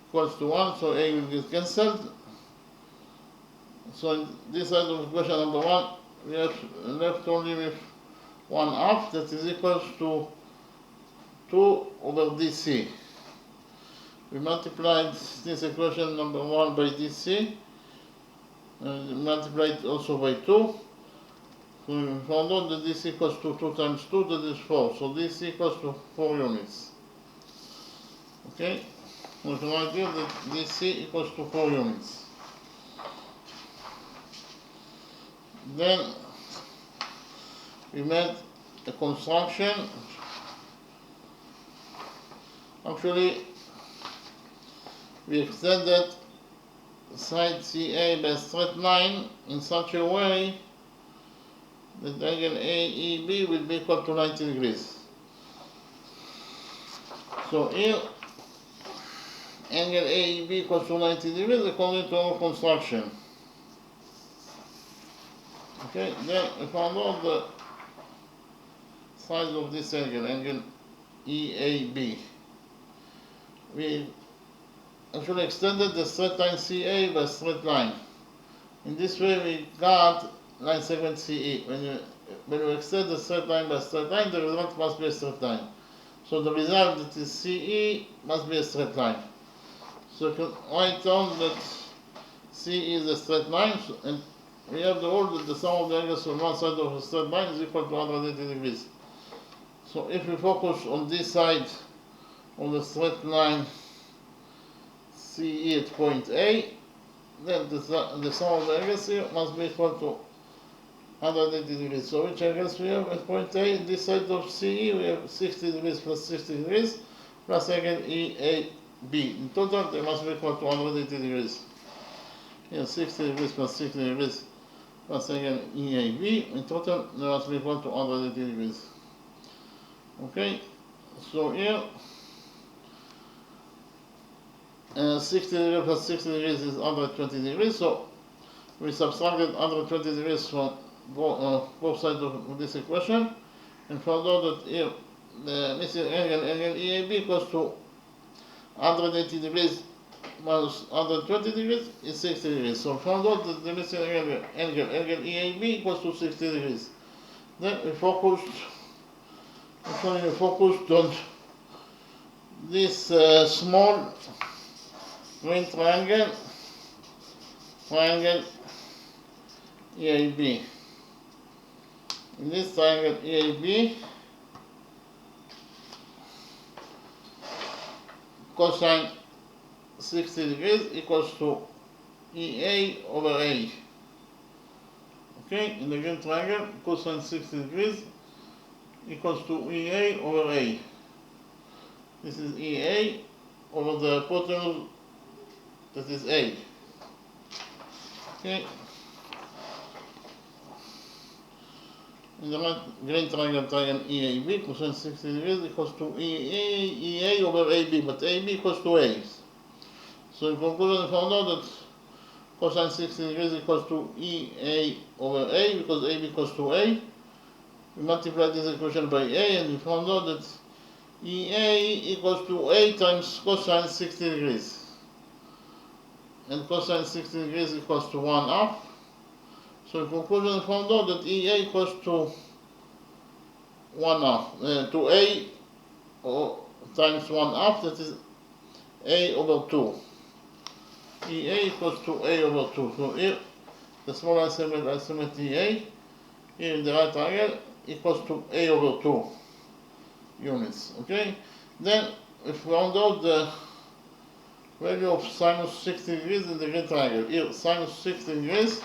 equals to 1, so A will get cancelled. So in this side of equation number 1, we are left only with 1/2, that is equals to 2 over DC. We multiplied this equation number 1 by DC, and multiplied also by 2. So we found out that this equals to 2 times 2, that is 4. So this equals to 4 units. Okay? We can argue that DC equals to 4 units. Then we made a construction. Actually, we extended side CA by a straight line in such a way that angle AEB will be equal to 90 degrees. So here, angle AEB equals to 90 degrees according to our construction. Okay, then we found out the size of this angle EAB. We actually extended the straight line CA by a straight line. In this way we got line segment CE. When you extend the straight line by a straight line, the result must be a straight line. So the result that is CE must be a straight line. So you can write down that CE is a straight line, and we have the rule that the sum of the angles on one side of a straight line is equal to 180 degrees. So if we focus on this side of the straight line CE at point A, then the sum of the angles here must be equal to 180 degrees. So which angles we have at point A? This side of CE we have 60 degrees plus 60 degrees plus angle EAB. In total they must be equal to 180 degrees. Here 60 degrees plus 60 degrees plus angle EAB. In total they must be equal to 180 degrees. Okay, so here 60 degrees plus 60 degrees is 120 degrees, so we subtracted 120 degrees from both sides of this equation and found out that here the missing angle EAB equals to 180 degrees minus 120 degrees is 60 degrees. So found out that the missing angle EAB equals to 60 degrees. Then we focused on this small green triangle EAB. In this triangle EAB, cosine 60 degrees equals to EA over A. Okay, in the green triangle, cosine 60 degrees equals to EA over A. This is EA over the hypotenuse, that is A. Okay. In the green triangle EAB, cosine 60 degrees equals to EA over AB, but AB equals to A. So in conclusion, we found out that cosine 60 degrees equals to EA over A because AB equals to A. We multiplied this equation by A and we found out that EA equals to A times cosine 60 degrees. And cosine 60 degrees equals to 1/2. So in conclusion, we found out that EA equals to 1/2, to A times 1/2, that is A over 2. EA equals to A over 2. So here, the small line segment EA, here in the right triangle, equals to A over 2 units. Okay? Then we found out the value of sinus 60 degrees in the green triangle. Here, sinus 60 degrees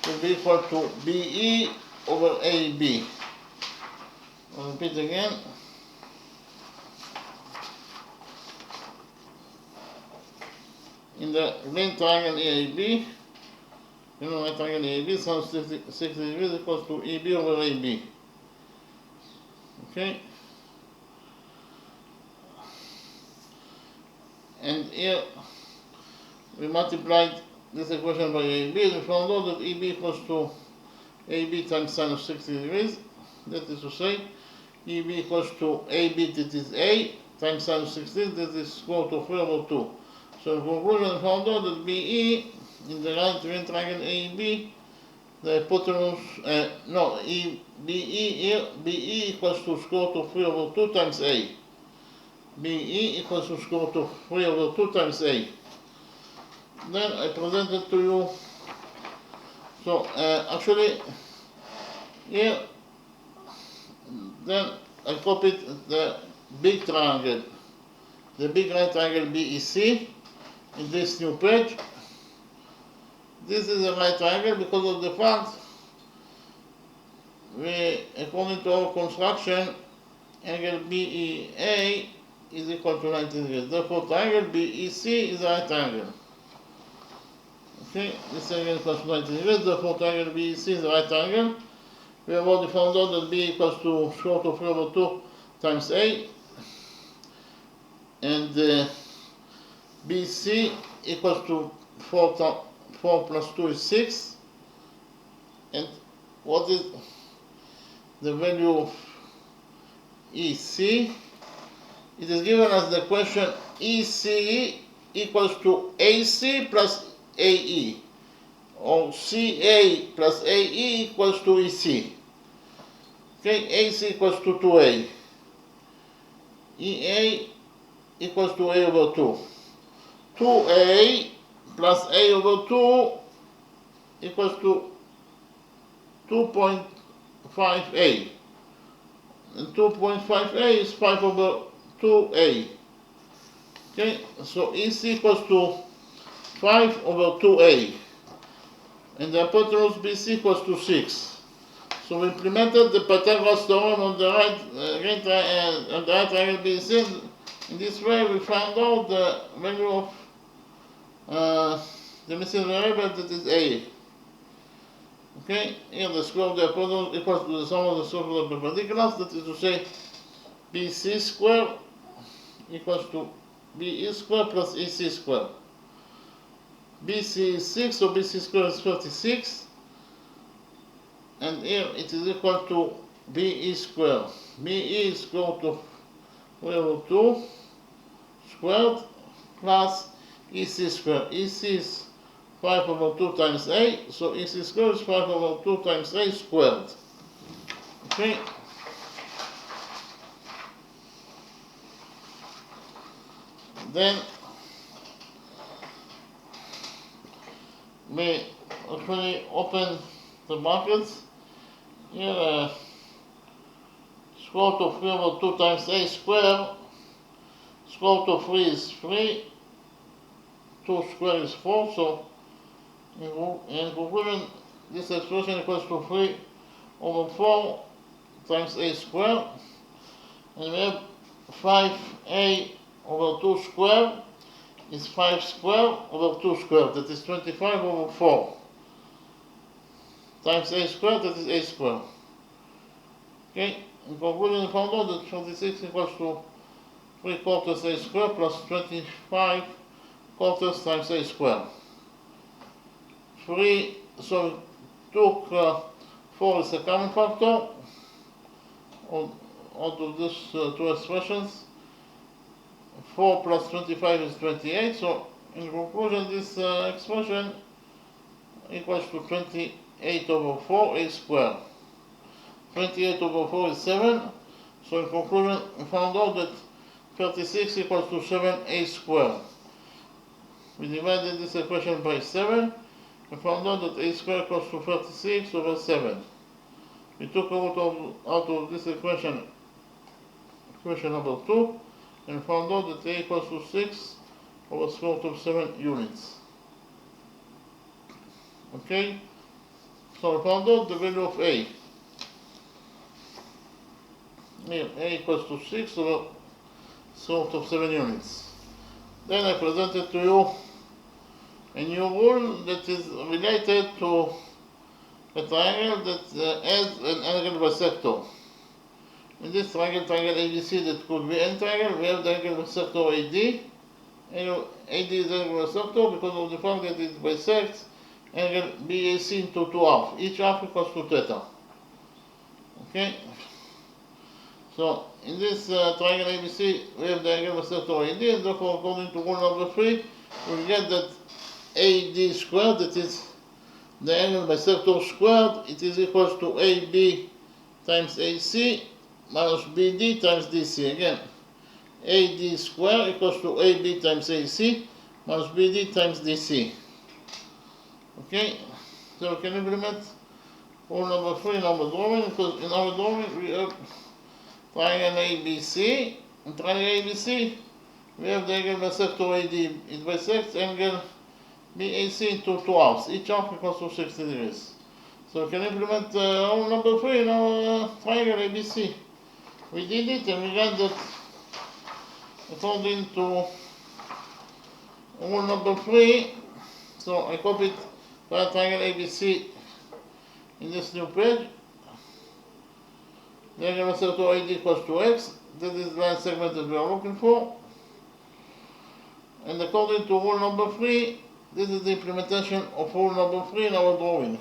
will be equal to BE over AB. I'll repeat again. In the green triangle EAB, in the right triangle EAB, sinus 60 degrees equals to EB over AB. Okay? and here we multiplied this equation by AB, and we found out that EB equals to AB times sine of 60 degrees. That is to say, EB equals to AB, that is A, times sine of 60, that is square root of 3 over 2. So in conclusion, we found out that BE in the right triangle AB, the hypotenuse, BE here, BE equals to square root of 3 over 2 times A. BE equals to square root of 3 over 2 times A. Then I presented to you, so actually here, then I copied the big triangle, the big right triangle BEC in this new page. This is a right triangle because of the fact we, according to our construction, angle BEA is equal to 90 degrees. Therefore, triangle BEC is a right triangle. Okay, this angle equals to 90 degrees, therefore triangle BEC is a right triangle. We have already found out that B equals to square root of 3 over 2 times A, and BC equals to 4 plus 2 is 6. And what is the value of EC? It is given as the question EC equals to AC plus AE, or CA plus AE equals to EC. Okay, AC equals to 2A. EA equals to A over 2. 2A plus A over 2 equals to 2.5A. And 2.5A is 5 over 2A. Okay, so EC equals to 5 over 2A. And the hypotenuse BC equals to 6. So we implemented the Pythagoras theorem on the right triangle BC. In this way we found out the value of the missing variable, that is A. Okay, here the square of the hypotenuse equals to the sum of the circle of perpendiculars, that is to say BC square equals to BE square plus EC square. BC is 6, so BC square is 36. And here it is equal to BE square. BE is square root of 3 over 2 squared plus EC square. EC is 5 over 2 times A, so EC square is 5 over 2 times A squared. Okay. Then we actually open the brackets. Here square root of 3 over 2 times A square, square root of 3 is 3, 2 square is 4, so in conclusion this expression equals to 3 over 4 times A square, and we have 5A over 2 square is 5 square over 2 square, that is 25 over 4 times A square, that is A square. Okay, in conclusion we found out that 26 equals to 3 quarters A square plus 25 quarters times A square. 3, so we took 4 is a common factor out of these two expressions. 4 plus 25 is 28, so in conclusion this expression equals to 28 over 4 A square. 28 over 4 is 7, so in conclusion we found out that 36 equals to 7A square. We divided this equation by 7, we found out that A square equals to 36 over 7. We took out of this equation number 2, and found out that A equals to 6 over square root of 7 units. Okay, so we found out the value of A. Here, A equals to 6 over square root of 7 units. Then I presented to you a new rule that is related to a triangle that has an angle bisector. In this triangle ABC, that could be any triangle, we have the angle bisector AD, Angle AD is angular sector because of the fact that it bisects angle BAC into two halves. Each half equals to theta. Okay? So in this triangle ABC, we have the angle sector AD, and therefore according to rule number 3, we get that AD squared, that is the angle bisector squared, it is equals to AB times AC minus BD times DC. Again, AD squared equals to AB times AC minus BD times DC. Okay, so we can implement rule number 3 in our drawing, because in our drawing we have triangle ABC. In triangle ABC, we have the angle bisector AD. It bisects angle BAC into two halves. Each half equals to 60 degrees. So we can implement rule number 3 in our triangle ABC. We did it and we got that according to rule number 3. So I copied the triangle ABC in this new page. The angle bisector AD equals to x. This is the line segment that we are looking for. And according to rule number 3, this is the implementation of rule number 3 in our drawing.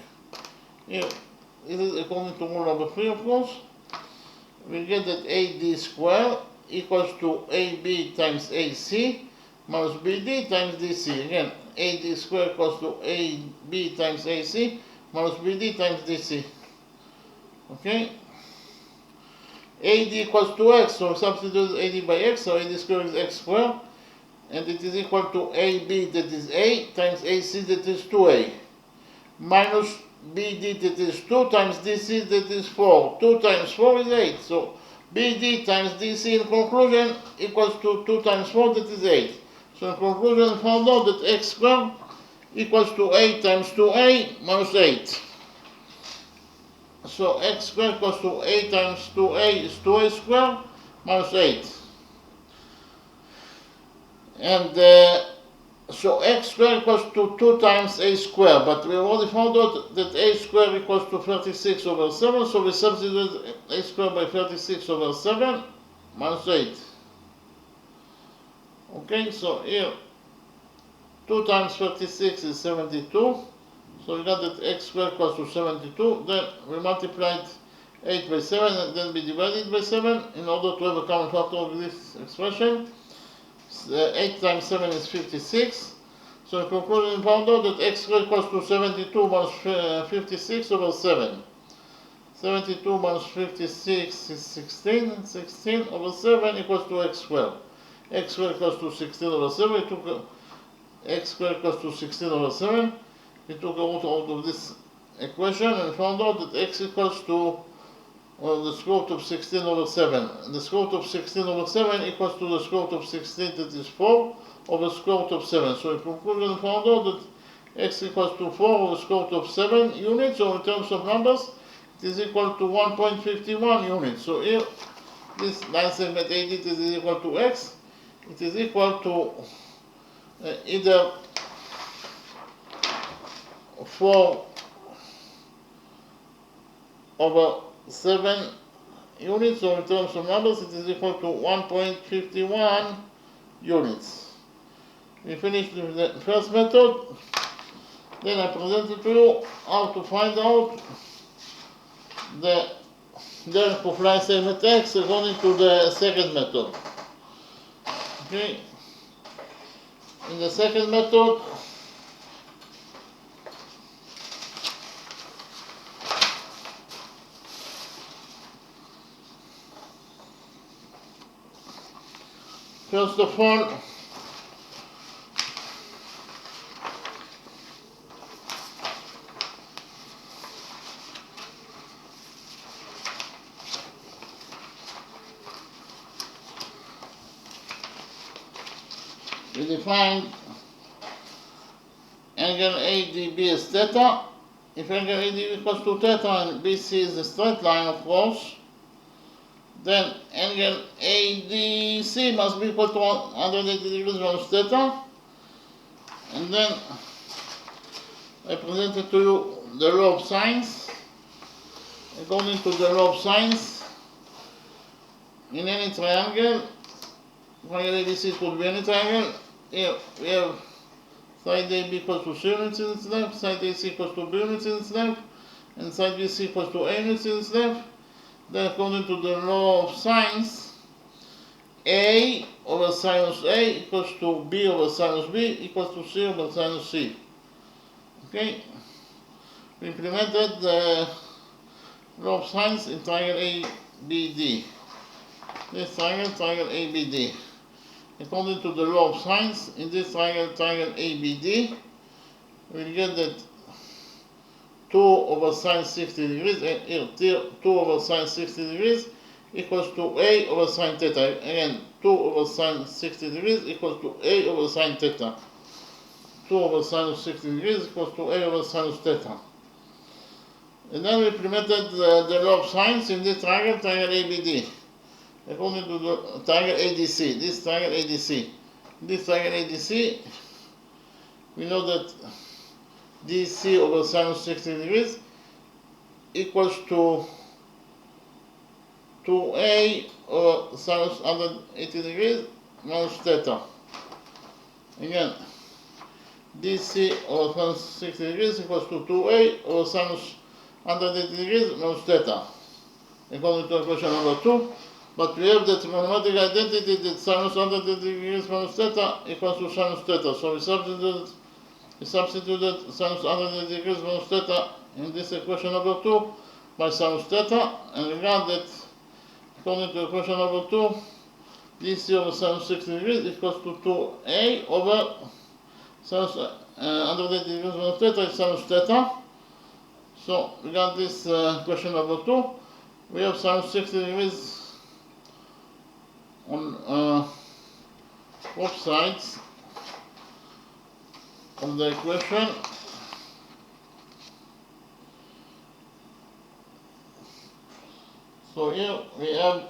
Here, this is according to rule number 3, of course. We get that AD squared equals to AB times AC minus BD times DC. Again, AD squared equals to AB times AC minus BD times DC. Okay? AD equals to x, so substitute AD by x, so AD squared is x squared. And it is equal to AB, that is A, times AC, that is 2A, minus BD, that is 2, times DC, that is 4. 2 times 4 is 8. So BD times DC in conclusion equals to 2 times 4, that is 8. So in conclusion, we found out that x squared equals to 8 times 2A minus 8. So x squared equals to 8 times 2A is 2A squared minus 8. And so x squared equals to 2 times a squared, but we already found out that a squared equals to 36 over 7, so we substitute a squared by 36 over 7 minus 8. Okay, so here 2 times 36 is 72, so we got that x squared equals to 72, then we multiplied 8 by 7 and then we divided by 7 in order to have a common factor of this expression. 8 times 7 is 56. So in conclusion, we found out that x squared equals to 72 minus 56 over 7. 72 minus 56 is 16. 16 over 7 equals to x squared. X squared equals to 16 over 7. We took x squared equals to 16 over 7. We took a root out of this equation and found out that x equals to the square root of 16 over 7. The square root of 16 over 7 equals to the square root of 16, that is 4, over the square root of 7. So in conclusion, we found out that x equals to 4 over the square root of 7 units, or in terms of numbers, it is equal to 1.51 units. So here, this line segment AD is equal to x. It is equal to either 4 over 7 units, or in terms of numbers, it is equal to 1.51 units. We finished with the first method. Then I presented to you how to find out the length of line segment x according to the second method. Okay. In the second method, first of all, we define angle ADB as theta. If angle ADB equals to theta and BC is a straight line, of course, then angle ADC must be equal to 180 degrees minus theta. And then I presented to you the law of sines. According to the law of sines, in any triangle, triangle ABC could be any triangle, here we have side AB equals to C units in its length, side AC equals to B units in its length, and side BC equals to A units in its length. Then according to the law of sines, A over sinus A equals to B over sinus B equals to C over sinus C. Okay? We implemented the law of sines in triangle ABD. This triangle ABD. According to the law of sines, in this triangle ABD, we get that 2 over sine 60 degrees, here 2 over sine 60 degrees equals to A over sine theta. Again, 2 over sine 60 degrees equals to A over sine theta. 2 over sinus 60 degrees equals to A over sinus theta. And then we implemented the law of sines in this triangle ABD. According to the triangle ADC, this triangle ADC. This triangle ADC, we know that DC over sinus 60 degrees equals to 2A over sinus 180 degrees minus theta. Again, DC over sinus 60 degrees equals to 2A over sinus 180 degrees minus theta. According to equation number 2. But we have that mathematical identity that sinus 180 degrees minus theta equals to sinus theta. So we substituted sinus 180 degrees minus theta in this equation number 2 by sinus theta, and we got that according to equation number 2, DC over sinus 60 degrees equals to 2A over sinus 180 degrees minus theta is sinus theta. So we got this equation number 2. We have sinus 60 degrees on both sides of the equation. So here we have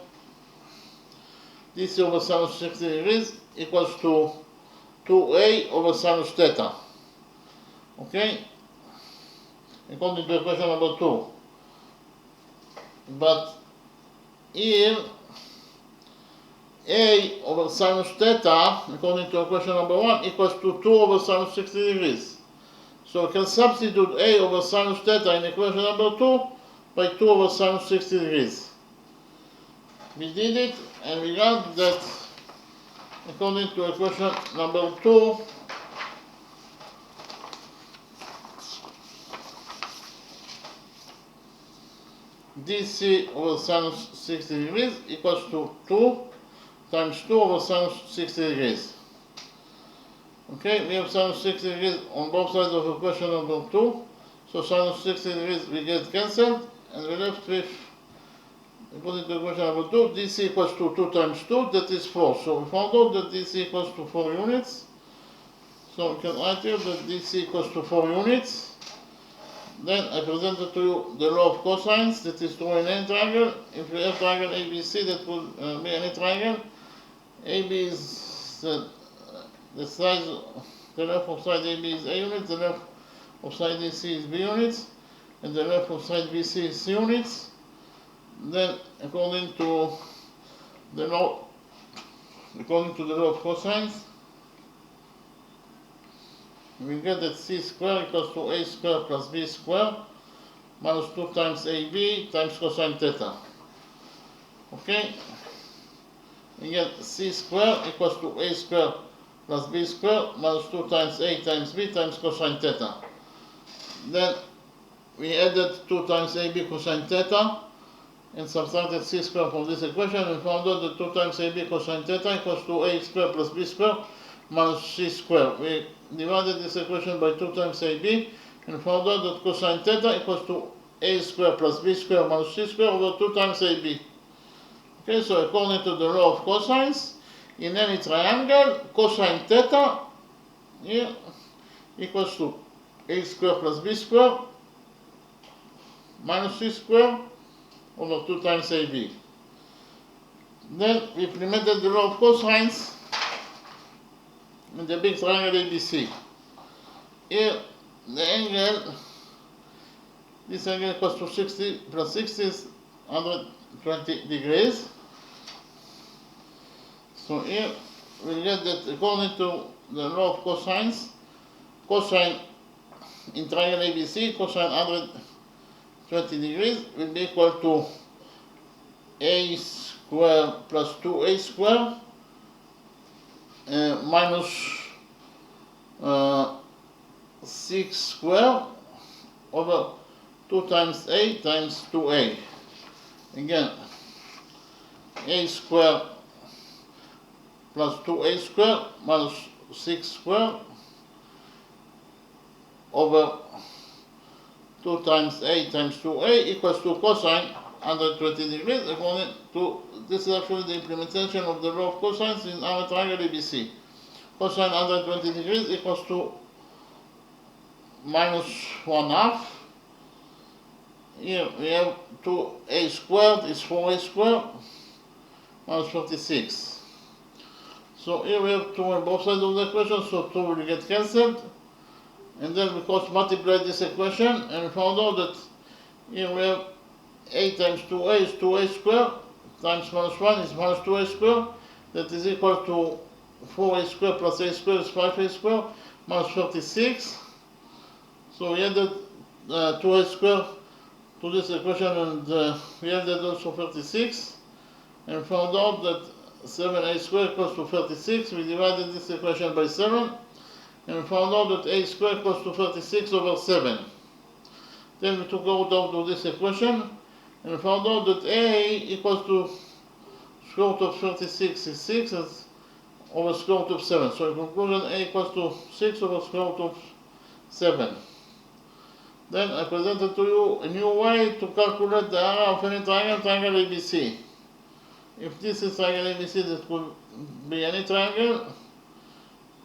DC over sinus 60 degrees equals to 2A over sinus theta. Okay? According to equation number 2. But here A over sinus theta, according to equation number 1, equals to 2 over sinus 60 degrees. So we can substitute A over sinus theta in equation number 2 by 2 over sinus 60 degrees. We did it, and we got that according to equation number 2, DC over sinus 60 degrees equals to 2 times 2 over sinus 60 degrees. Okay, we have sinus 60 degrees on both sides of equation number 2. So sinus 60 degrees we get cancelled, and we're left with, according to equation number 2, DC equals to 2 times 2, that is 4. So we found out that DC equals to 4 units. So we can write here that DC equals to 4 units. Then I presented to you the law of cosines, that is true in any triangle. If we have triangle ABC, that will be any triangle. AB is the size, the length of side AB is A units, the length of side AC is B units, and the length of side BC is C units. Then according to the law of cosines, we get that C squared equals to A squared plus B squared minus 2 times AB times cosine theta. Okay? We get C squared equals to A squared plus B squared minus 2 times A times B times cosine theta. Then we added 2 times AB cosine theta and subtracted C squared from this equation, and found out that 2 times AB cosine theta equals to A squared plus B squared minus C squared. We divided this equation by 2 times AB and found out that cosine theta equals to A squared plus B squared minus C squared over 2 times AB. Okay, so according to the law of cosines, in any triangle, cosine theta here equals to A squared plus B squared minus C squared over 2 times AB. Then we implemented the law of cosines in the big triangle ABC. Here the angle, this angle equals to 60 plus 60 is 120 degrees. So here we get that according to the law of cosines. Cosine in triangle ABC, cosine 120 degrees will be equal to a squared plus 2a squared minus 6 squared over 2 times a times 2a. Again, a squared plus 2a squared minus 6 squared over 2 times a times 2a equals to cosine 120 degrees. According to this is actually the implementation of the law of cosines in our triangle ABC. Cosine 120 degrees equals to minus 1/2. Here we have 2a squared is 4a squared minus 36. So here we have 2 on both sides of the equation, so 2 will get cancelled. And then we multiply this equation and we found out that here we have a times 2a is 2a squared times minus 1 is minus 2a squared. That is equal to 4a squared plus a squared is 5a squared minus 36. So we added 2a squared to this equation and we added also 36 and found out that 7a squared equals to 36. We divided this equation by 7 and we found out that a squared equals to 36 over 7. Then we took out of this equation and we found out that a equals to square root of 36 is 6 over square root of 7. So in conclusion, a equals to 6 over square root of 7. Then I presented to you a new way to calculate the area of any triangle, triangle ABC. If this is triangle ABC, that could be any triangle.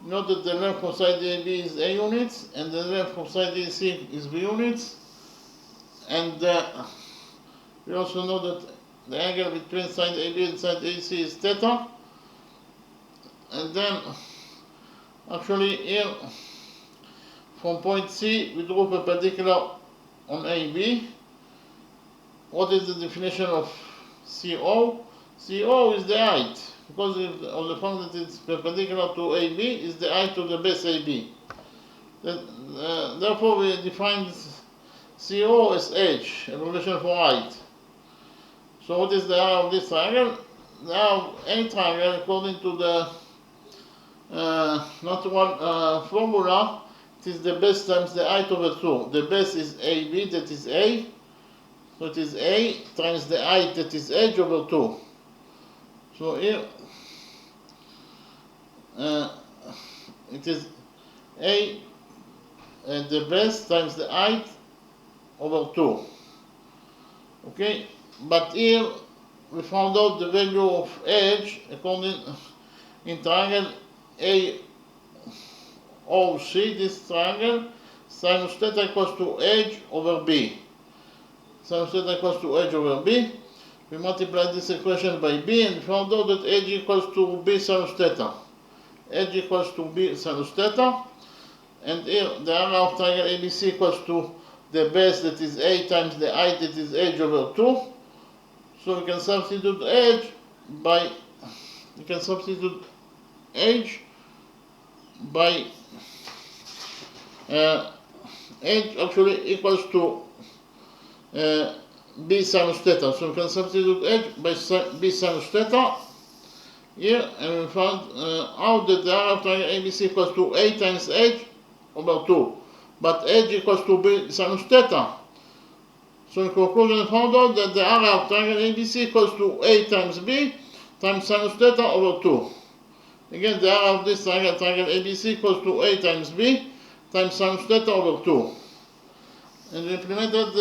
Note that the length of side AB is A units and the length of side AC is B units. And we also know that the angle between side AB and side AC is theta. And then actually here from point C we draw perpendicular on AB. What is the definition of CO? CO is the height, because of the fact that it's perpendicular to AB is the height of the base AB. Therefore we define CO as h, a relation for height. So what is the area of this triangle? The area of any triangle according to the natural formula, it is the base times the height over 2. The base is AB, that is A. So it is A times the height, that is h over 2. So here it is A the base times the height over 2. Okay, but here we found out the value of h according in triangle AOC, this triangle, sinus theta equals to h over b. Sinus theta equals to h over b. We multiply this equation by b and found out that h equals to b sinus theta. H equals to b sinus theta. And here the area of triangle ABC equals to the base, that is a, times the height, that is h over 2. So we can substitute h by h actually equals to b sinus theta. So we can substitute h by b sinus theta here, and we found out that the area of triangle ABC equals to a times h over 2. But h equals to b sinus theta. So in conclusion, we found out that the area of triangle ABC equals to a times b times sinus theta over 2. Again, the area of this triangle ABC equals to a times b times sinus theta over 2. And we implemented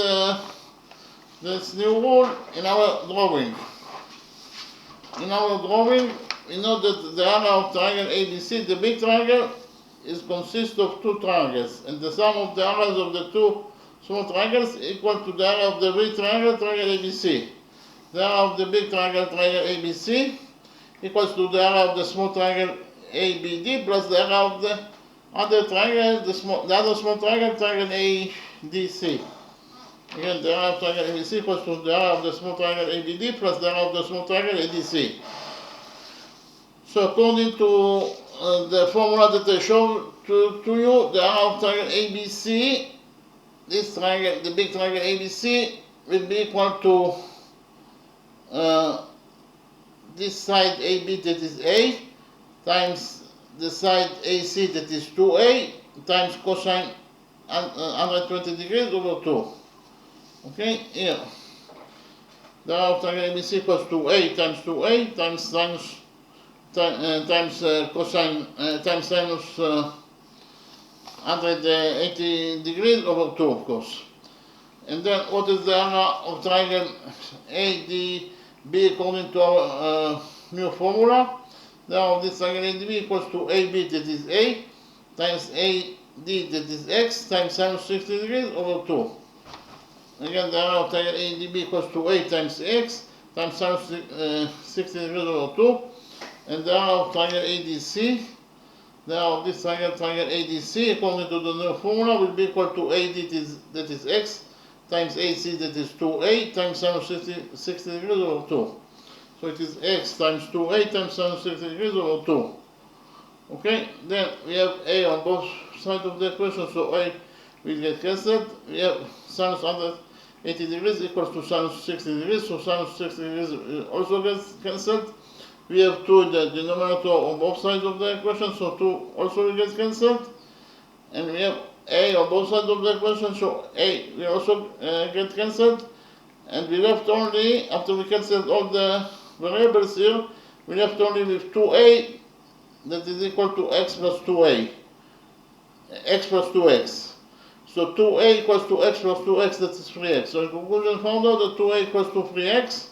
this new rule in our drawing. In our drawing, we know that the area of triangle ABC, the big triangle, consists of two triangles, and the sum of the areas of the two small triangles equal to the area of the big triangle, triangle ABC. The area of the big triangle, triangle ABC, equals to the area of the small triangle ABD plus the area of the other triangle, the other small triangle, triangle ADC. Again, the area of triangle ABC equals to the area of the small triangle ABD plus the area of the small triangle ADC. So according to the formula that I showed to you, the area of triangle ABC, this triangle, the big triangle ABC, will be equal to this side AB that is A times the side AC that is 2A times cosine 120 degrees over 2. Okay, here. The area of triangle ABC equals to A times 2A times cosine times sinus 180 degrees over 2, of course. And then what is the area of triangle ADB according to our new formula? The area of this triangle ADB equals to AB that is A times AD that is X times sinus 60 degrees over 2. Again, the area of triangle ADB equals to A times X times sinus 60 degrees over 2. And the area of triangle ADC, the area of this triangle ADC, according to the new formula, will be equal to AD that is X times AC that is 2A times sinus 60 degrees over 2. So it is X times 2A times sinus 60 degrees over 2. Okay, then we have A on both sides of the equation, so A will get cancelled. We have sinus 180 degrees equals to sinus 60 degrees, so sinus 60 degrees also gets cancelled. We have 2 in the denominator on both sides of the equation, so 2 also will get cancelled. And we have A on both sides of the equation, so A will also get cancelled. And we left only, after we cancelled all the variables here, we left only with 2A that is equal to X plus 2A. X plus 2X. So 2A equals to X plus 2X, that is 3X. So in conclusion, found out that 2A equals to 3X.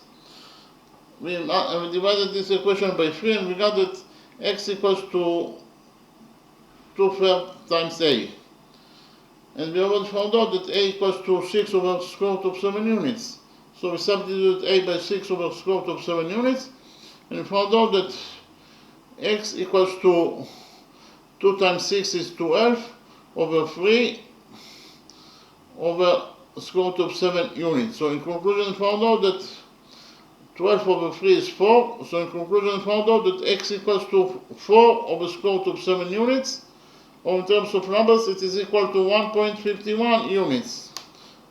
We divided this equation by 3 and we got that X equals to 2/3 times A. And we already found out that A equals to 6 over square root of 7 units. So we substitute A by 6 over square root of 7 units. And we found out that X equals to 2 times 6 is 12 over 3 over square root of 7 units. So in conclusion, we found out that 12 over 3 is 4. So in conclusion, we found out that X equals to 4 over square root of 7 units. Or in terms of numbers, it is equal to 1.51 units.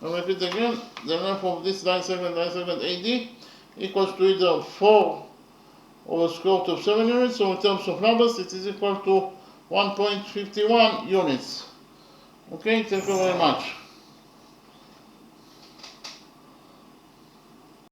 I'll repeat again, the length of this line segment AD equals to either 4 over square root of 7 units, so in terms of numbers, it is equal to 1.51 units. Okay, thank you very much.